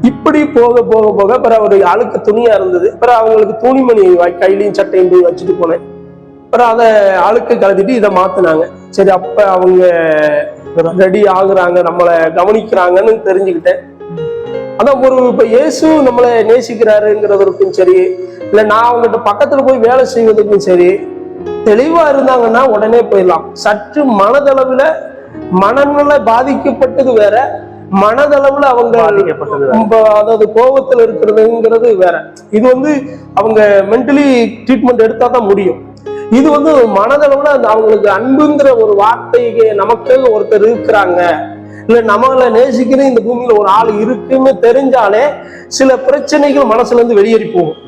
இப்படி போக போக போக அப்புறம் ஒரு அழுக்கு துணியா இருந்தது. அப்புறம் அவங்களுக்கு துணிமணி கையிலையும் சட்டையும் போய் வச்சுட்டு போனேன். அப்புறம் அதை அழுக்கு கலத்திட்டு இதை மாத்தினாங்க. சரி, அப்ப அவங்க ரெடி ஆகுறாங்க, நம்மளை கவனிக்கிறாங்கன்னு தெரிஞ்சுக்கிட்டேன். அதான் இப்ப இயேசு நம்மளை நேசிக்கிறாருங்கிறதுக்கும் சரி, இல்ல நான் அவங்ககிட்ட பக்கத்துல போய் வேலை செய்வதற்கும் சரி, தெளிவா இருந்தாங்கன்னா உடனே போயிடலாம். சற்று மனதளவுல மனநிலை பாதிக்கப்பட்டது வேற, மனதளவுல அவங்க அதாவது கோபத்துல இருக்கிறதுங்கிறது வேற. இது வந்து அவங்க மென்டலி ட்ரீட்மெண்ட் எடுத்தா தான் முடியும். இது வந்து மனதளவுல அவங்களுக்கு அன்புங்கிற ஒரு வார்த்தைக்கு நமக்காக ஒருத்தர் இருக்கிறாங்க, இல்ல நம்மள நேசிக்கிற இந்த பூமியில ஒரு ஆள் இருக்குன்னு தெரிஞ்சாலே சில பிரச்சனைகள் மனசுல இருந்து வெளியேறி போகும்.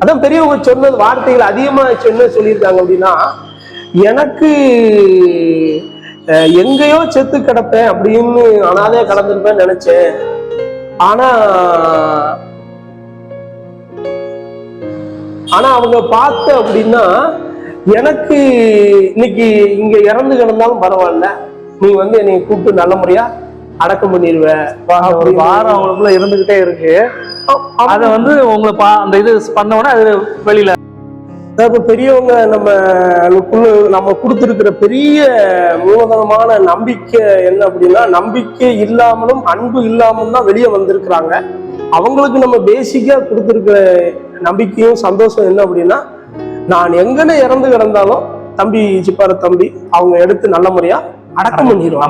அதான் பெரியவங்க சொன்னது வார்த்தைகள் அதிகமா என்ன சொல்லியிருக்காங்க அப்படின்னா, எனக்கு எங்கேயோ செத்து கிடப்பேன் அப்படின்னு அனாதையா கடந்திருப்பேன்னு நினைச்சேன். ஆனா அவங்க பார்த்த அப்படின்னா, எனக்கு இன்னைக்கு இங்க இறந்து கிடந்தாலும் பரவாயில்ல, நீ வந்து என்னை கூப்பிட்டு நல்ல முறையா அடக்கம் பண்ணிடுவ. ஒரு வாரம் அவங்களுக்குள்ள இருந்துகிட்டே இருக்கு. அத வந்து உங்களை அந்த இது பண்ண உடனே அது வெளியில அதாவது பெரியவங்க நம்ம கொடுத்துருக்கிற பெரிய மூலதனமான நம்பிக்கை என்ன அப்படின்னா, நம்பிக்கை இல்லாமலும் அன்பு இல்லாமலும் தான் வெளியே வந்திருக்கிறாங்க. அவங்களுக்கு நம்ம பேசிக்கா கொடுத்துருக்கிற நம்பிக்கையும் சந்தோஷம் என்ன அப்படின்னா, நான் எங்கன்னு இறந்து கிடந்தாலும் தம்பி சிப்பார தம்பி அவங்க எடுத்து நல்ல முறையா அடக்கம் பண்ணிடுவோம்.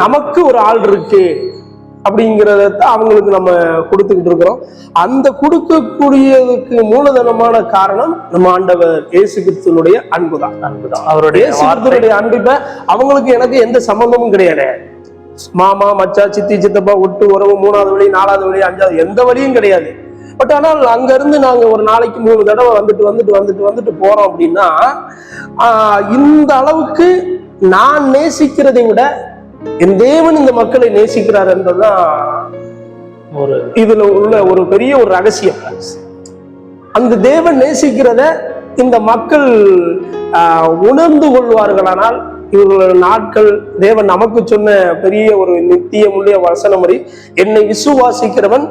நமக்கு ஒரு ஆள் இருக்கு அப்படிங்கிறத அவங்களுக்கு நம்ம கொடுத்துக்கிட்டு இருக்கிறோம். அந்த கொடுக்கக்கூடியதுக்கு மூலதனமான காரணம் நம்ம ஆண்டவர் இயேசு கிறிஸ்துவினுடைய அன்புதான். அவருடைய இயேசு கிறிஸ்துவினுடைய அன்பு. அவங்களுக்கு எனக்கு எந்த சம்பந்தமும் கிடையாது. மாமா மச்சா சித்தி சித்தப்பா ஒட்டு உறவு 3வது வழி 4வது வழி 5வது எந்த வழியும் கிடையாது. பட் ஆனால் அங்க இருந்து நாங்க ஒரு நாளைக்கு 3 தடவை வந்துட்டு போறோம் அப்படின்னா, இந்த அளவுக்கு நான் நேசிக்கிறதை விட என் தேவன் இந்த மக்களை நேசிக்கிறார் என்பதுதான் இதுல உள்ள ஒரு பெரிய ஒரு ரகசியம். அந்த தேவன் நேசிக்கிறத இந்த மக்கள் உணர்ந்து கொள்வார்களானால், இவர்கள் நாட்கள் தேவன் நமக்கு சொன்ன பெரிய ஒரு நித்தியமுள்ள வசனமுறை, என்னை விசுவாசிக்கிறவன்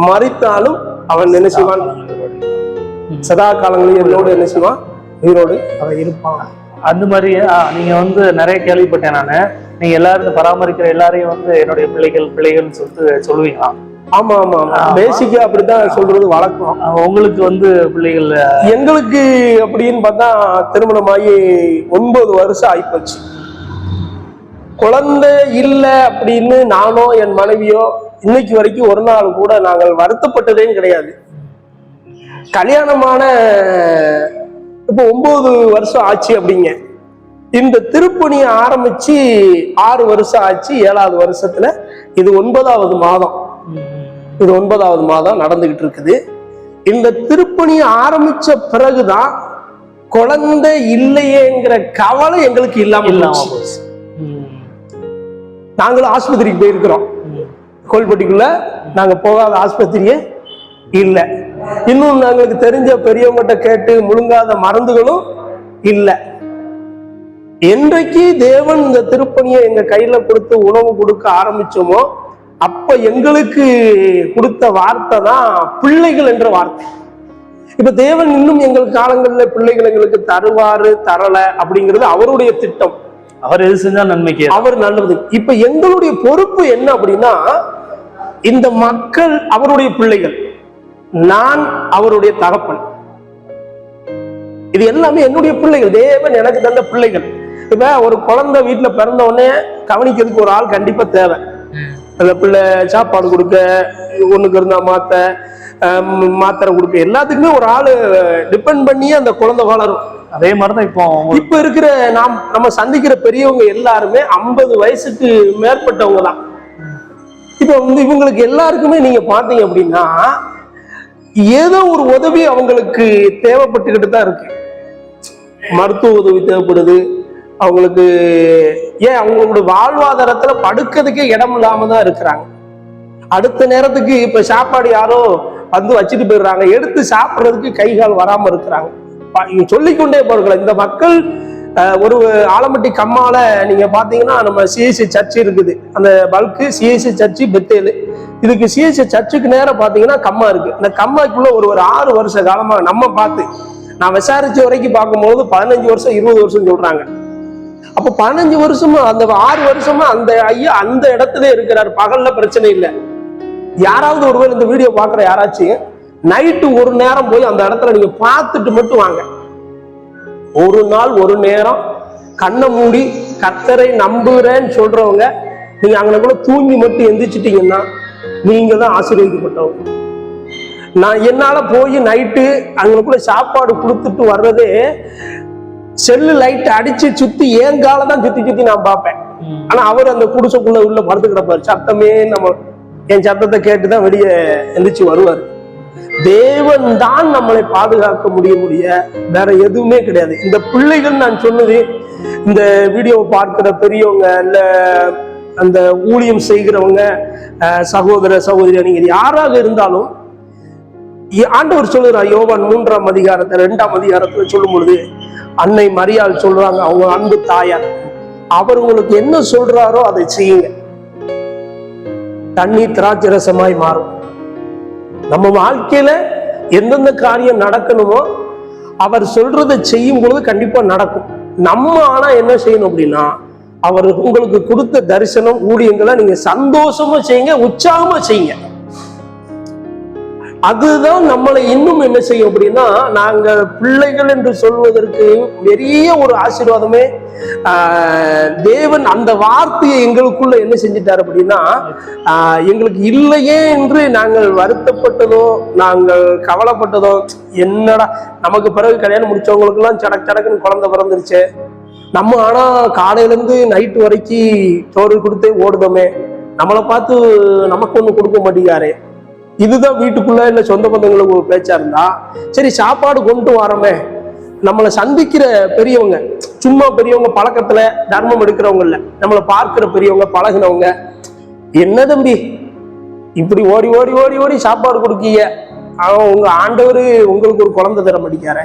மரித்தாலும் அவன் என்ன செய்வான், சதா காலங்களில் என்னோடு என்ன செய்வான், உயிரோடு அவன் இருப்பான். அந்த மாதிரி நீங்க நிறைய கேள்விப்பட்டேன் நானு. நீங்க எல்லாரும் பராமரிக்கிற எல்லாரையும் என்னுடைய பிள்ளைகள்னு சொல்லுவீங்களா? ஆமா ஆமா ஆமா, பேசிக்கா அப்படித்தான் சொல்றது வழக்கம். உங்களுக்கு பிள்ளைகள்? எங்களுக்கு அப்படின்னு பார்த்தா திருமணமாகி 9 வருஷம் ஆயிப்போச்சு. குழந்தை இல்லை அப்படின்னு நானோ என் மனைவியோ இன்னைக்கு வரைக்கும் ஒரு நாள் கூட நாங்கள் வருத்தப்பட்டதே கிடையாது. கல்யாணமான இப்போ 9 வருஷம் ஆச்சு அப்படிங்க. இந்த திருப்பணியை ஆரம்பிச்சு 6 வருஷம் ஆச்சு. 7வது வருஷத்துல இது 9வது மாதம். இது 9வது மாதம் நடந்துகிட்டு இருக்குது. இந்த திருப்பணியை ஆரம்பிச்ச பிறகுதான் குழந்தை இல்லையேங்கிற கவலை எங்களுக்கு இல்லாம போச்சு. நாங்களும் ஆஸ்பத்திரிக்கு போயிருக்கிறோம். கோல்பட்டிக்குள்ள நாங்க போகாத ஆஸ்பத்திரியே இல்லை. இன்னும் நாங்களுக்கு தெரிஞ்ச பெரியவங்கிட்ட கேட்டு முழுங்காத மருந்துகளும் இல்லை. என்றைக்கு தேவன் இந்த திருப்பணியை எங்க கையில கொடுத்து உணவு கொடுக்க ஆரம்பிச்சோமோ அப்ப எங்களுக்கு கொடுத்த வார்த்தை தான் பிள்ளைகள் என்ற வார்த்தை. இப்ப தேவன் இன்னும் எங்கள் காலங்களில் பிள்ளைகள் எங்களுக்கு தருவாரு தரல அப்படிங்கிறது அவருடைய திட்டம். அவர் எது செஞ்சா நன்மைக்கு அவர் நல்லது. இப்ப எங்களுடைய பொறுப்பு என்ன அப்படின்னா, இந்த மக்கள் அவருடைய பிள்ளைகள், நான் அவருடைய தகப்பன். இது எல்லாமே என்னுடைய பிள்ளைகள், தேவன் எனக்கு தந்த பிள்ளைகள். இப்ப ஒரு குழந்தை வீட்டுல பிறந்த உடனே கவனிக்கிறதுக்கு ஒரு ஆள் கண்டிப்பா தேவை. அந்த பிள்ளை சாப்பாடு கொடுக்க, ஒண்ணுக்கு இருந்தா மாத்திரை கொடுக்க, எல்லாத்துக்குமே ஒரு ஆளு டிபெண்ட் பண்ணியே அந்த குழந்தை வளரும். அதே மாதிரிதான் இப்ப இருக்கிற நம்ம சந்திக்கிற பெரியவங்க எல்லாருமே 50 வயசுக்கு மேற்பட்டவங்க தான். இப்ப இவங்களுக்கு எல்லாருக்குமே நீங்க பாத்தீங்க அப்படின்னா ஏதோ ஒரு உதவி அவங்களுக்கு தேவைப்பட்டுக்கிட்டு தான் இருக்கு. மருத்துவ உதவி தேவைப்படுது அவங்களுக்கு. ஏன் அவங்களோட வாழ்வாதாரத்துல படுக்கிறதுக்கே இடம் இல்லாம தான் இருக்கிறாங்க. அடுத்த நேரத்துக்கு இப்ப சாப்பாடு யாரோ வச்சுட்டு போயிடுறாங்க, எடுத்து சாப்பிட்றதுக்கு கை கால் வராம இருக்கிறாங்க. சொல்லிக்கொண்டே போறீங்களா இந்த மக்கள். ஒரு ஆலம்பட்டி கம்மால நீங்க பாத்தீங்கன்னா நம்ம சிஎஸ்சி சர்ச் இருக்குது. அந்த பல்கு சிஎஸ்சி சர்ச்சு பெத்தேலு. இதுக்கு சிஎஸ்சி சர்ச்சுக்கு நேரம் பாத்தீங்கன்னா கம்மா இருக்கு. இந்த கம்மாக்குள்ள ஒரு 6 வருஷ காலமா நம்ம பார்த்து நான் விசாரிச்ச வரைக்கும் பார்க்கும்போது 15 வருஷம் 20 வருஷம் சொல்றாங்க. அப்ப 15 வருஷமா அந்த 6 வருஷமா அந்த ஐயா அந்த இடத்துல இருக்கிறார். பகல்ல பிரச்சனை இல்லை. யாராவது ஒருவேளை இந்த வீடியோ பாக்குற யாராச்சும் நைட்டு ஒரு நேரம் போய் அந்த இடத்துல நீங்க பார்த்துட்டு மட்டும் வாங்க. ஒரு நாள் ஒரு நேரம் கண்ணை மூடி கர்த்தரை நம்புறேன்னு சொல்றவங்க நீங்க அங்கனக்குள்ள தூங்கி மட்டும் எந்திரிச்சிட்டீங்கன்னா நீங்க தான் ஆசீர்வதிக்கப்பட்டவங்க. நான் என்னால போய் நைட்டு அங்கனக்குள்ள சாப்பாடு கொடுத்துட்டு வர்றதே செல்லு லைட் அடிச்சு சுத்தி ஏன் கால தான் சுத்தி நான் பார்ப்பேன். ஆனா அவர் அந்த குடிசைக்குள்ள உள்ள படுத்து கிடப்பாரு. சத்தமே என் சத்தத்தை கேட்டுதான் வெளியே எந்திரிச்சு வருவாரு. தேவன் தான் நம்மளை பாதுகாக்க முடிய வேற எதுவுமே கிடையாது. இந்த பிள்ளைகள் நான் சொன்னது, இந்த வீடியோவை பார்க்கிற பெரியவங்க இல்ல அந்த ஊழியம் செய்கிறவங்க, சகோதர சகோதரி, நீங்க யாராக இருந்தாலும் ஆண்டவர் சொல்லுறார். யோவான் 3ஆம் அதிகாரத்துல 2ஆம் அதிகாரத்துல சொல்லும் பொழுது அன்னை மரியாள் சொல்றாங்க, அவங்க அன்பு தாயார், அவர் உங்களுக்கு என்ன சொல்றாரோ அதை செய்யுங்க, தண்ணீர் திராட்சை ரசமாய் மாறும். நம்ம வாழ்க்கையில எந்தெந்த காரியம் நடக்கணுமோ அவர் சொல்றதை செய்யும் பொழுது கண்டிப்பா நடக்கும். நம்ம ஆனா என்ன செய்யணும் அப்படின்னா, அவர் உங்களுக்கு கொடுத்த தரிசனம் ஊழியங்களை நீங்க சந்தோஷமா செய்யுங்க, உற்சாகமா செய்யுங்க. அதுதான் நம்மளை இன்னும் என்ன செய்யும் அப்படின்னா, நாங்க பிள்ளைகள் என்று சொல்வதற்கு பெரிய ஒரு ஆசீர்வாதமே தேவன் அந்த வார்த்தையை எங்களுக்குள்ள என்ன செஞ்சிட்டார் அப்படின்னா, எங்களுக்கு இல்லையே என்று நாங்கள் வருத்தப்பட்டதோ நாங்கள் கவலைப்பட்டதோ, என்னடா நமக்கு பிறகு கல்யாணம் முடிச்சவங்களுக்கு எல்லாம் சடக்கு சடக்குன்னு குழந்தை பிறந்துருச்சு, நம்ம ஆனா காலையில இருந்து நைட்டு வரைக்கும் சோறு கொடுத்தே ஓடுதோமே, நம்மளை பார்த்து நமக்கு ஒண்ணு கொடுக்க மாட்டேங்காரு, இதுதான் வீட்டுக்குள்ள இல்ல சொந்த பந்தங்களுக்கு ஒரு பேச்சா இருந்தா சரி, சாப்பாடு கொண்டு வரோமே, நம்மளை சந்திக்கிற பெரியவங்க, சும்மா பெரியவங்க பழக்கத்துல தர்மம் எடுக்கிறவங்க இல்ல, நம்மளை பார்க்கிற பெரியவங்க பழகினவங்க, என்ன தம்பி இப்படி ஓடி ஓடி ஓடி ஓடி சாப்பாடு கொடுக்கீங்க, அவன் உங்க ஆண்டவர் உங்களுக்கு ஒரு குழந்தை தர மாட்டேங்கார,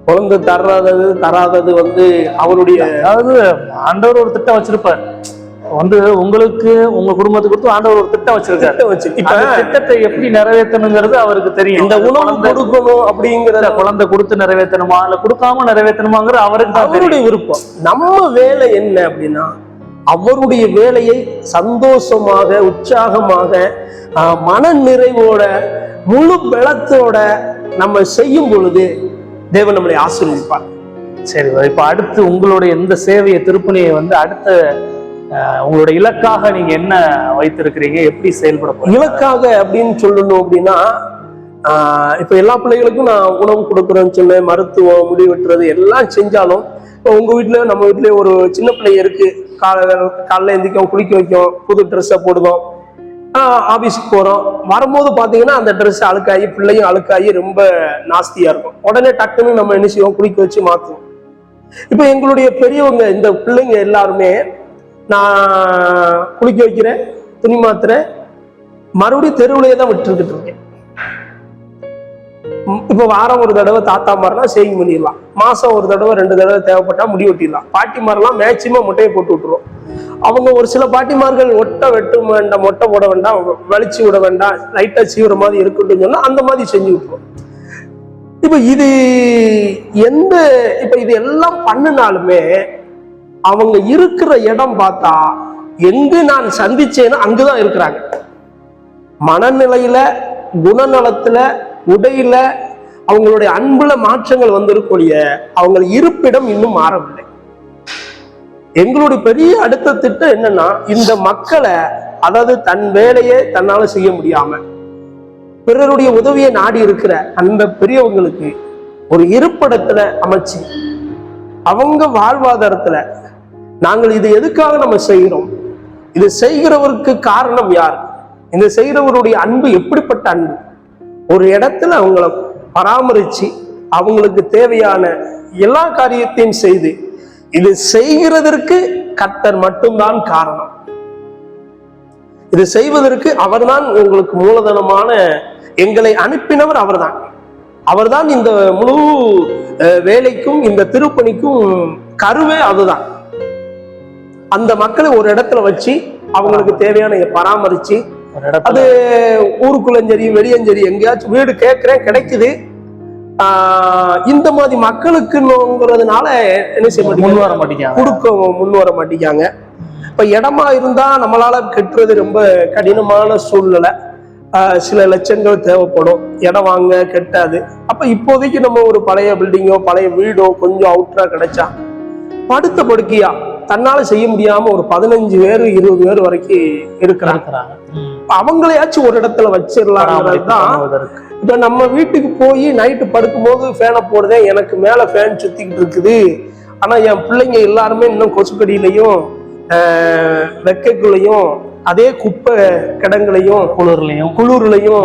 குழந்தை தராதது அவருடைய, அதாவது ஆண்டவர் ஒரு திட்டம் வச்சிருப்பார், உங்களுக்கு உங்க குடும்பத்துக்கு கொடுத்து ஆண்டவர் ஒரு திட்டம் வச்சிருக்காரு. திட்டத்தை எப்படி நிறைவேற்றணுங்கிறது அவருக்கு தெரியும். இந்த உணவு கொடுக்கணும் அப்படிங்கிற, குழந்தை கொடுத்து நிறைவேற்றணுமா இல்ல கொடுக்காம நிறைவேற்றணுமாங்கிற அவருக்கு அவருடைய விருப்பம். நம்ம வேலை என்ன அப்படின்னா, அவருடைய வேலையை சந்தோஷமாக உற்சாகமாக மன நிறைவோட முழு பலத்தோட நம்ம செய்யும் பொழுது தேவன் நம்மளை ஆசீர்வதிப்பார். சரி, இப்ப அடுத்து உங்களுடைய இந்த சேவையை திருப்பணியை அடுத்த உங்களுடைய இலக்காக நீங்க என்ன வைத்திருக்கிறீங்க, எப்படி செயல்பட போறீங்க? இலக்காக அப்படின்னு சொல்லணும் அப்படின்னா, இப்ப எல்லா பிள்ளைகளுக்கும் நான் உணவு கொடுக்குறேன்னு சொன்னேன், மருத்துவம், முடி வெட்டுறது எல்லாம் செஞ்சாலும், இப்போ உங்க வீட்டுல நம்ம வீட்லயே ஒரு சின்ன பிள்ளைங்க இருக்கு, காலைல எந்திரிக்கும், குளிக்க வைக்கும், புது ட்ரெஸ்ஸை போடுவோம், ஆபீஸ்க்கு போறோம், வரும்போது பாத்தீங்கன்னா அந்த ட்ரெஸ் அழுக்காகி பிள்ளையும் அழுக்காகி ரொம்ப நாஸ்தியா இருக்கும். உடனே டக்குன்னு நம்ம என்ன செய்வோம், குளிக்க வச்சு மாத்துவோம். இப்ப எங்களுடைய பெரியவங்க இந்த பிள்ளைங்க எல்லாருமே நான் குளிக்க வைக்கிறேன், துணி மாத்துறேன், மறுபடியும் தெருவுலையே தான் விட்டுருக்கிட்டு இருக்கேன். இப்ப வாரம் ஒரு தடவை தாத்தா மாதிரிலாம் சேவிங் பண்ணிடலாம், மாசம் ஒரு தடவை 2 தடவை தேவைப்பட்டா முடி வெட்டிடலாம். பாட்டிமாரெல்லாம் மேக்சிமம் மொட்டையை போட்டு விட்டுரும். அவங்க ஒரு சில பாட்டிமார்கள் வெட்ட வேண்டாம், மொட்டை போட வேண்டாம், வலிச்சு விட வேண்டாம், லைட்டா சீவிர மாதிரி இருக்கட்டும் சொன்னா அந்த மாதிரி செஞ்சு விட்டுரும். இப்ப இது இது எல்லாம் பண்ணினாலுமே அவங்க இருக்கிற இடம் பார்த்தா எங்கு நான் சந்திச்சேன்னு அங்குதான் இருக்கிறாங்க. மனநிலையில, குணநலத்துல, உடையில, அவங்களுடைய அன்புல மாற்றங்கள் வந்திருக்கூடிய அவங்க இருப்பிடம் இன்னும் மாறவில்லை. எங்களுடைய பெரிய அடுத்த திட்டம் என்னன்னா, இந்த மக்களை, அதாவது தன் வேலையை தன்னால செய்ய முடியாம பிறருடைய உதவியை நாடி இருக்கிற அந்த பெரியவங்களுக்கு ஒரு இருப்பிடத்துல அமைச்சு அவங்க வாழ்வாதாரத்துல, நாங்கள் இது எதுக்காக நம்ம செய்கிறோம், இது செய்கிறவருக்கு காரணம் யார், இந்த செய்கிறவருடைய அன்பு எப்படிப்பட்ட அன்பு, ஒரு இடத்துல அவங்கள பராமரிச்சு அவங்களுக்கு தேவையான எல்லா காரியத்தையும் செய்து, இது செய்கிறதற்கு கர்த்தர் மட்டும்தான் காரணம், இது செய்வதற்கு அவர்தான் உங்களுக்கு மூலதனமான, எங்களை அனுப்பினவர் அவர்தான், அவர்தான் இந்த முழு வேலைக்கும் இந்த திருப்பணிக்கும் கருவே அதுதான். அந்த மக்களை ஒரு இடத்துல வச்சு அவங்களுக்கு தேவையான பராமரிச்சு, அது ஊருக்குள்ளயும் சரி வெளியும் சரி எங்கேயாச்சும் வீடு கேட்கிறேன் கிடைக்குது, இந்த மாதிரி மக்களுக்குங்கிறதுனால என்ன செய்ய மாட்டேங்க, கொடுக்க முன் வர மாட்டேங்காங்க. இப்ப இடமா இருந்தா நம்மளால கட்டுறது ரொம்ப கடினமான சூழ்நிலை, சில லட்சங்கள் தேவைப்படும், இடம் வாங்க கெட்டாது. அப்ப இப்போதைக்கு நம்ம ஒரு பழைய பில்டிங்கோ பழைய வீடோ கொஞ்சம் அவுட்டரா கிடைச்சா, படுத்த படுக்கையா தன்னால செய்ய முடியாம ஒரு 15 பேர் 20 பேர் வரைக்கும் இருக்கிறாங்க, அவங்களையாச்சும் ஒரு இடத்துல வச்சிடலாம். இப்ப நம்ம வீட்டுக்கு போய் நைட்டு படுக்கும் போது ஃபேனை போடுதே, எனக்கு மேல ஃபேன் சுத்திக்கிட்டு இருக்குது, ஆனா என் பிள்ளைங்க எல்லாருமே இன்னும் கொசுக்கடியிலையும் வெக்கைக்குள்ளையும் அதே குப்பை கிடங்குலையும் குளிர்லையும்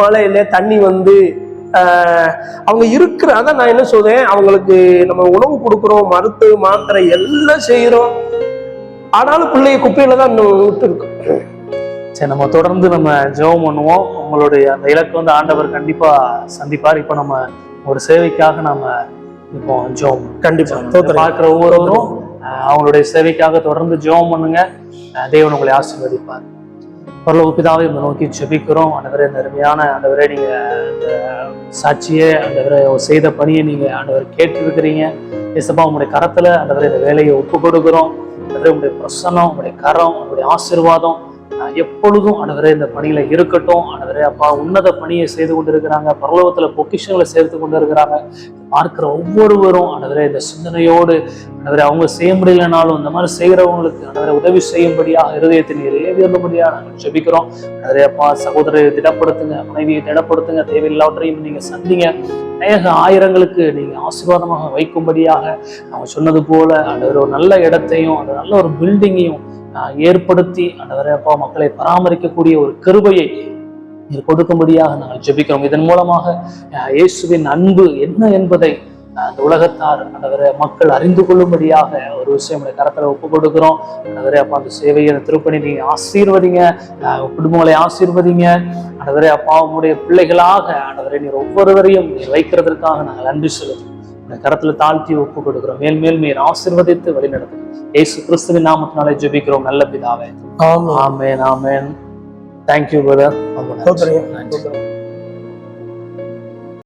மழையில தண்ணி அவங்க இருக்கிற, அதான் நான் என்ன சொல்றேன், அவங்களுக்கு நம்ம உணவு கொடுக்குறோம், மருத்துவ மாத்திரை எல்லாம் செய்யறோம், ஆனாலும் பிள்ளைய குப்பையில தான் விட்டு இருக்கோம். சரி, நம்ம தொடர்ந்து நம்ம ஜெபம் பண்ணுவோம். உங்களுடைய அந்த இலக்கு ஆண்டவர் கண்டிப்பா சந்திப்பார். இப்போ நம்ம ஒரு சேவைக்காக நம்ம இப்போ ஜெபம் கண்டிப்பா பார்க்குற ஒவ்வொருவரும் அவங்களுடைய சேவைக்காக தொடர்ந்து ஜெபம் பண்ணுங்க. தேவன் உங்களை ஆசீர்வதிப்பார். பரலோக பிதாவை நோக்கி ஜெபிக்கிறோம். ஆண்டவரே, இந்த அருமையான ஆண்டவரே, நீங்க இந்த சாட்சியே ஆண்டவரே செய்த பணியை நீங்க ஆண்டவர் கேட்டிருக்கிறீங்க. இயேசுப்பா, உங்களுடைய கரத்துல ஆண்டவரே இந்த வேலையை ஒப்பு கொடுக்கிறோம். ஆண்டவரே, உங்களுடைய பிரசன்னம், உங்களுடைய கரம், உங்களுடைய ஆசீர்வாதம் எப்பொழுதும் ஆண்டவரே இந்த பணியில இருக்கட்டும். ஆண்டவரே அப்பா, உன்னத பணியை செய்து கொண்டிருக்கிறாங்க, பரலோகத்துல பொக்கிஷங்களை சேர்த்து கொண்டு இருக்கிறாங்க. பார்க்கிற ஒவ்வொருவரும் ஆண்டவரே இந்த சிந்தனையோடு ஆண்டவரே அவங்க செய்ய முடியலனாலும் இந்த மாதிரி செய்கிறவங்களுக்கு ஆண்டவரே உதவி செய்யும்படியாக இருதயத்தை நீர் ஏவியபடியா நாங்கள் ஜெபிக்கிறோம். ஆண்டவரே அப்பா, சகோதரரை திடப்படுத்துங்க, மனைவியை திடப்படுத்துங்க, தேவையில்லாவற்றையும் நீங்க சந்திங்க, அநேக ஆயிரங்களுக்கு நீங்க ஆசீர்வாதமாக வைக்கும்படியாக அவங்க சொன்னது போல ஆண்டவர் ஒரு நல்ல இடத்தையும் அந்த நல்ல ஒரு பில்டிங்கையும் ஏற்படுத்தி ஆண்டவரே அப்பா மக்களை பராமரிக்கக்கூடிய ஒரு கிருபையை நீர் கொடுக்கும்படியாக நாங்கள் ஜெபிக்கிறோம். இதன் மூலமாக இயேசுவின் அன்பு என்ன என்பதை அந்த உலகத்தார் ஆண்டவரே மக்கள் அறிந்து கொள்ளும்படியாக ஒரு விஷயம் கரத்துல ஒப்பு கொடுக்கிறோம். ஆண்டவரே அப்பா, அந்த சேவையை, அந்த திருப்பணி நீங்க ஆசீர்வதிங்க, குடும்பங்களை ஆசீர்வதிங்க. ஆண்டவரே அப்பா, உங்களுடைய பிள்ளைகளாக ஆண்டவரே நீர் ஒவ்வொருவரையும் நீர் வைக்கிறதற்காக நாங்கள் நன்றி செலுத்தும் கரத்துல தாழ்த்தி ஒப்பு கொடுக்கிறோம். மேல் நீர் ஆசீர்வதித்து வழிநடத்தும். இயேசு கிறிஸ்துவின் நாமத்தினாலே ஜெபிக்கிறோம் நல்ல பிதாவே. Amen, amen. Thank you brother.